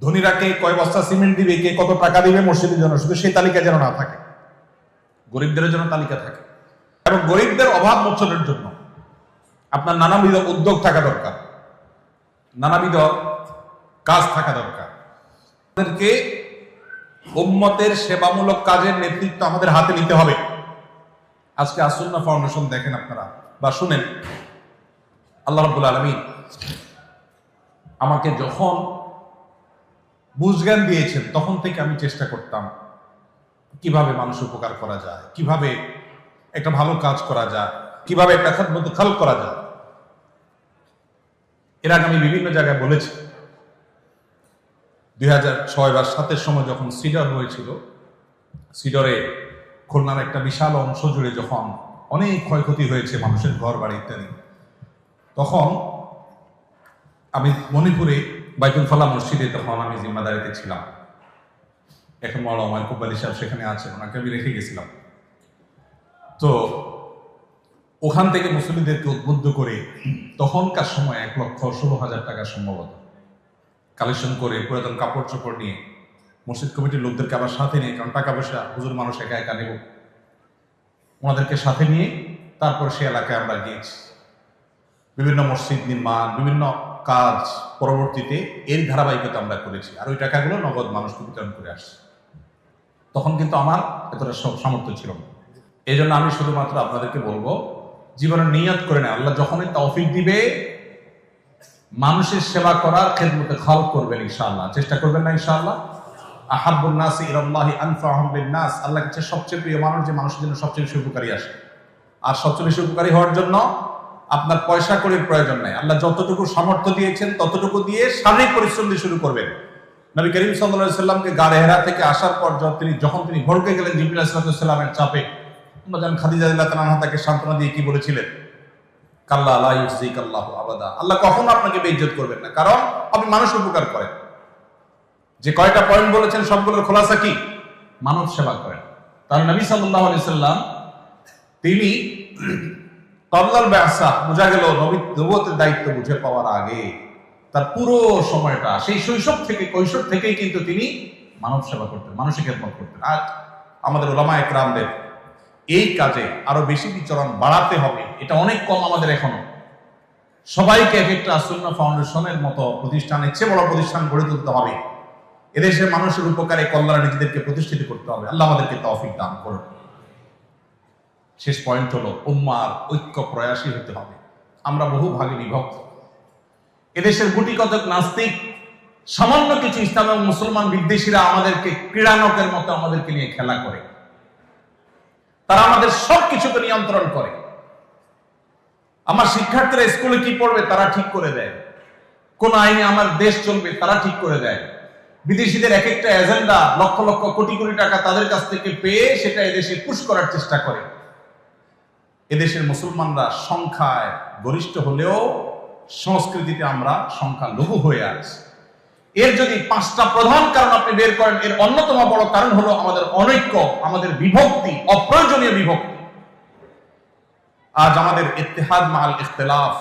ধনীরা কে কয় বস্তা সিমেন্ট দিবে, কে কত টাকা দিবে মসজিদের জন্য, শুধু সেই তালিকা যেন না থাকে, গরিবদের জন্য তালিকা থাকে। এবং গরিবদের অভাব মোচনের জন্য আপনার নানাবিধ উদ্যোগ থাকা দরকার, নানাবিধ কাজ থাকা দরকার। আমাদেরকে উম্মতের সেবামূলক কাজের নেতৃত্ব আমাদের হাতে নিতে হবে। আজকে আসুন্নাহ ফাউন্ডেশন দেখেন আপনারা বা শুনেন, আল্লাহ রাব্বুল আলামিন আমাকে যখন বুঝজ্ঞান দিয়েছেন তখন থেকে আমি চেষ্টা করতাম কিভাবে মানুষ উপকার করা যায়, কিভাবে একটা ভালো কাজ করা যায়, কিভাবে একটা খেদমত খালক করা যায়। এর আগে আমি বিভিন্ন জায়গায় বলেছি, 2006 বা 2007 সময় যখন সিডর হয়েছিল, সিডরে খুলনার একটা বিশাল অংশ জুড়ে যখন অনেক ক্ষয়ক্ষতি হয়েছে, মানুষের ঘর বাড়ি ইত্যাদি, তখন আমি মণিপুরে বাইতুল ফালাহ মসজিদে তখন আমি জিম্মাদারিতে ছিলাম। এখন মাওলানা মাহবুব আলী সাহেব সেখানে আছেন, ওনাকে আমি রেখে গেছিলাম। তো ওখান থেকে মুসলিমদেরকে উদ্বুদ্ধ করে তখনকার সময় 1,16,000 টাকা সম্ভবত কালেকশন করে পুরাতন কাপড় চোপড় নিয়ে মসজিদ কমিটির লোকদেরকে আবার সাথে নিয়ে, কারণ টাকা পয়সা হুজুর মানুষ একা একা নেব, ওনাদেরকে সাথে নিয়ে তারপর সে এলাকায় আমরা গিয়েছি। বিভিন্ন মসজিদ নির্মাণ, বিভিন্ন কাজ পরবর্তীতে এর ধারাবাহিকতা আমরা করেছি। আর ওই টাকাগুলো নগদ মানুষকে বিতরণ করে আসছি। তখন কিন্তু আমার এতটা সামর্থ্য ছিল না। এই জন্য আমি শুধুমাত্র আপনাদেরকে বলবো, জীবনে নিয়ত করে নেয়, আল্লাহ যখনই তৌফিক দিবে মানুষের সেবা করার খেদমতে খালক করবেন ইনশাআল্লাহ, চেষ্টা করবেন না ইনশাআল্লাহ। আহাব্বুন নাসি ইলাল্লাহি আনফাহুম লিন-নাস, আল্লাহর কাছে সবচেয়ে প্রিয় মানুষ যে মানুষের জন্য সবচেয়ে বেশি উপকারী আসে। আর সবচেয়ে বেশি উপকারী হওয়ার জন্য আপনার পয়সা কড়ির প্রয়োজন নাই। আল্লাহ যতটুকু সামর্থ্য দিয়েছেন ততটুকু দিয়ে শারীরিক পরিশ্রম দিয়ে শুরু করবেন। নবী করিম সাল্লাল্লাহু আলাইহি সাল্লামকে গারে হেরা থেকে আসার পর যখন তিনি ভড়কে গেলেন জিবরিল আলাইহিস সালামের চাপে, আমরা জানেন খাদিজা রাদিয়াল্লাহু তাআলা তাকে সান্ত্বনা দিয়ে কি বলেছিলেন? কাল্লা লা ইউযিকাল্লাহু আবাদা, আল্লাহ কখনো আপনাকে বেইজ্জত করবেন না, কারণ আপনি মানুষ উপকার করেন। যে কয়টা পয়েন্ট বলেছেন সবগুলোর খোলাসা কি? মানব সেবা করেন। তার নবী সাল্লাল্লাহু আলাইহি সাল্লাম তিনি ক্বাবলাল বা'সা, বোঝা গেল নবুয়তের দায়িত্ব বুঝে পাওয়ার আগে তার পুরো সময়টা, সেই শৈশব থেকে কৈশোর থেকেই কিন্তু তিনি মানব সেবা করতেন, মানুষের খেদমত করতেন। আর আমাদের উলামা একরামদের এই কাজে আরো বেশি বিচরণ বাড়াতে হবে, এটা অনেক কম আমাদের এখনো। সবাইকে এক একটা আসুন্নাহ ফাউন্ডেশনের মতো প্রতিষ্ঠানের চেয়ে বড় প্রতিষ্ঠান গড়ে তুলতে হবে। এদেশের মানুষের উপকারে কল্যাণে নিজেদেরকে প্রতিষ্ঠিত করতে হবে। আল্লাহ আমাদেরকে তৌফিক দান করুন। শেষ পয়েন্ট হলো, উম্মার ঐক্য প্রয়াসী হতে হবে। আমরা বহু ভাগে বিভক্ত। এদেশের গুটি কতক নাস্তিক, সামান্য কিছু ইসলাম এবং মুসলমান বিদ্বেষীরা আমাদেরকে ক্রীড়ানকের মতো আমাদেরকে নিয়ে খেলা করে। তারা আমাদের সবকিছুকে নিয়ন্ত্রণ করে। আমার শিক্ষার্থীরা স্কুলে কি পড়বে তারা ঠিক করে দেয়, কোন আইনে আমার দেশ চলবে তারা ঠিক করে দেয়। বিদেশিদের এক একটা এজেন্ডা, লক্ষ লক্ষ কোটি কোটি টাকা তাদের কাছ থেকে পেয়ে সেটা এদেশে পুশ করার চেষ্টা করে। এদেশের মুসলমানরা সংখ্যায় গরিষ্ঠ হলেও সংস্কৃতিতে আমরা সংখ্যালঘু হয়ে আছি। এর যদি 5টা প্রধান কারণ আপনি বের করেন, এর অন্যতম বড় কারণ হলো আমাদের অনৈক্য, আমাদের বিভক্তি, অপ্রয়োজনীয় বিভক্তি। আজ আমাদের ইত্তেহাদ মাআল ইখতিলাফ,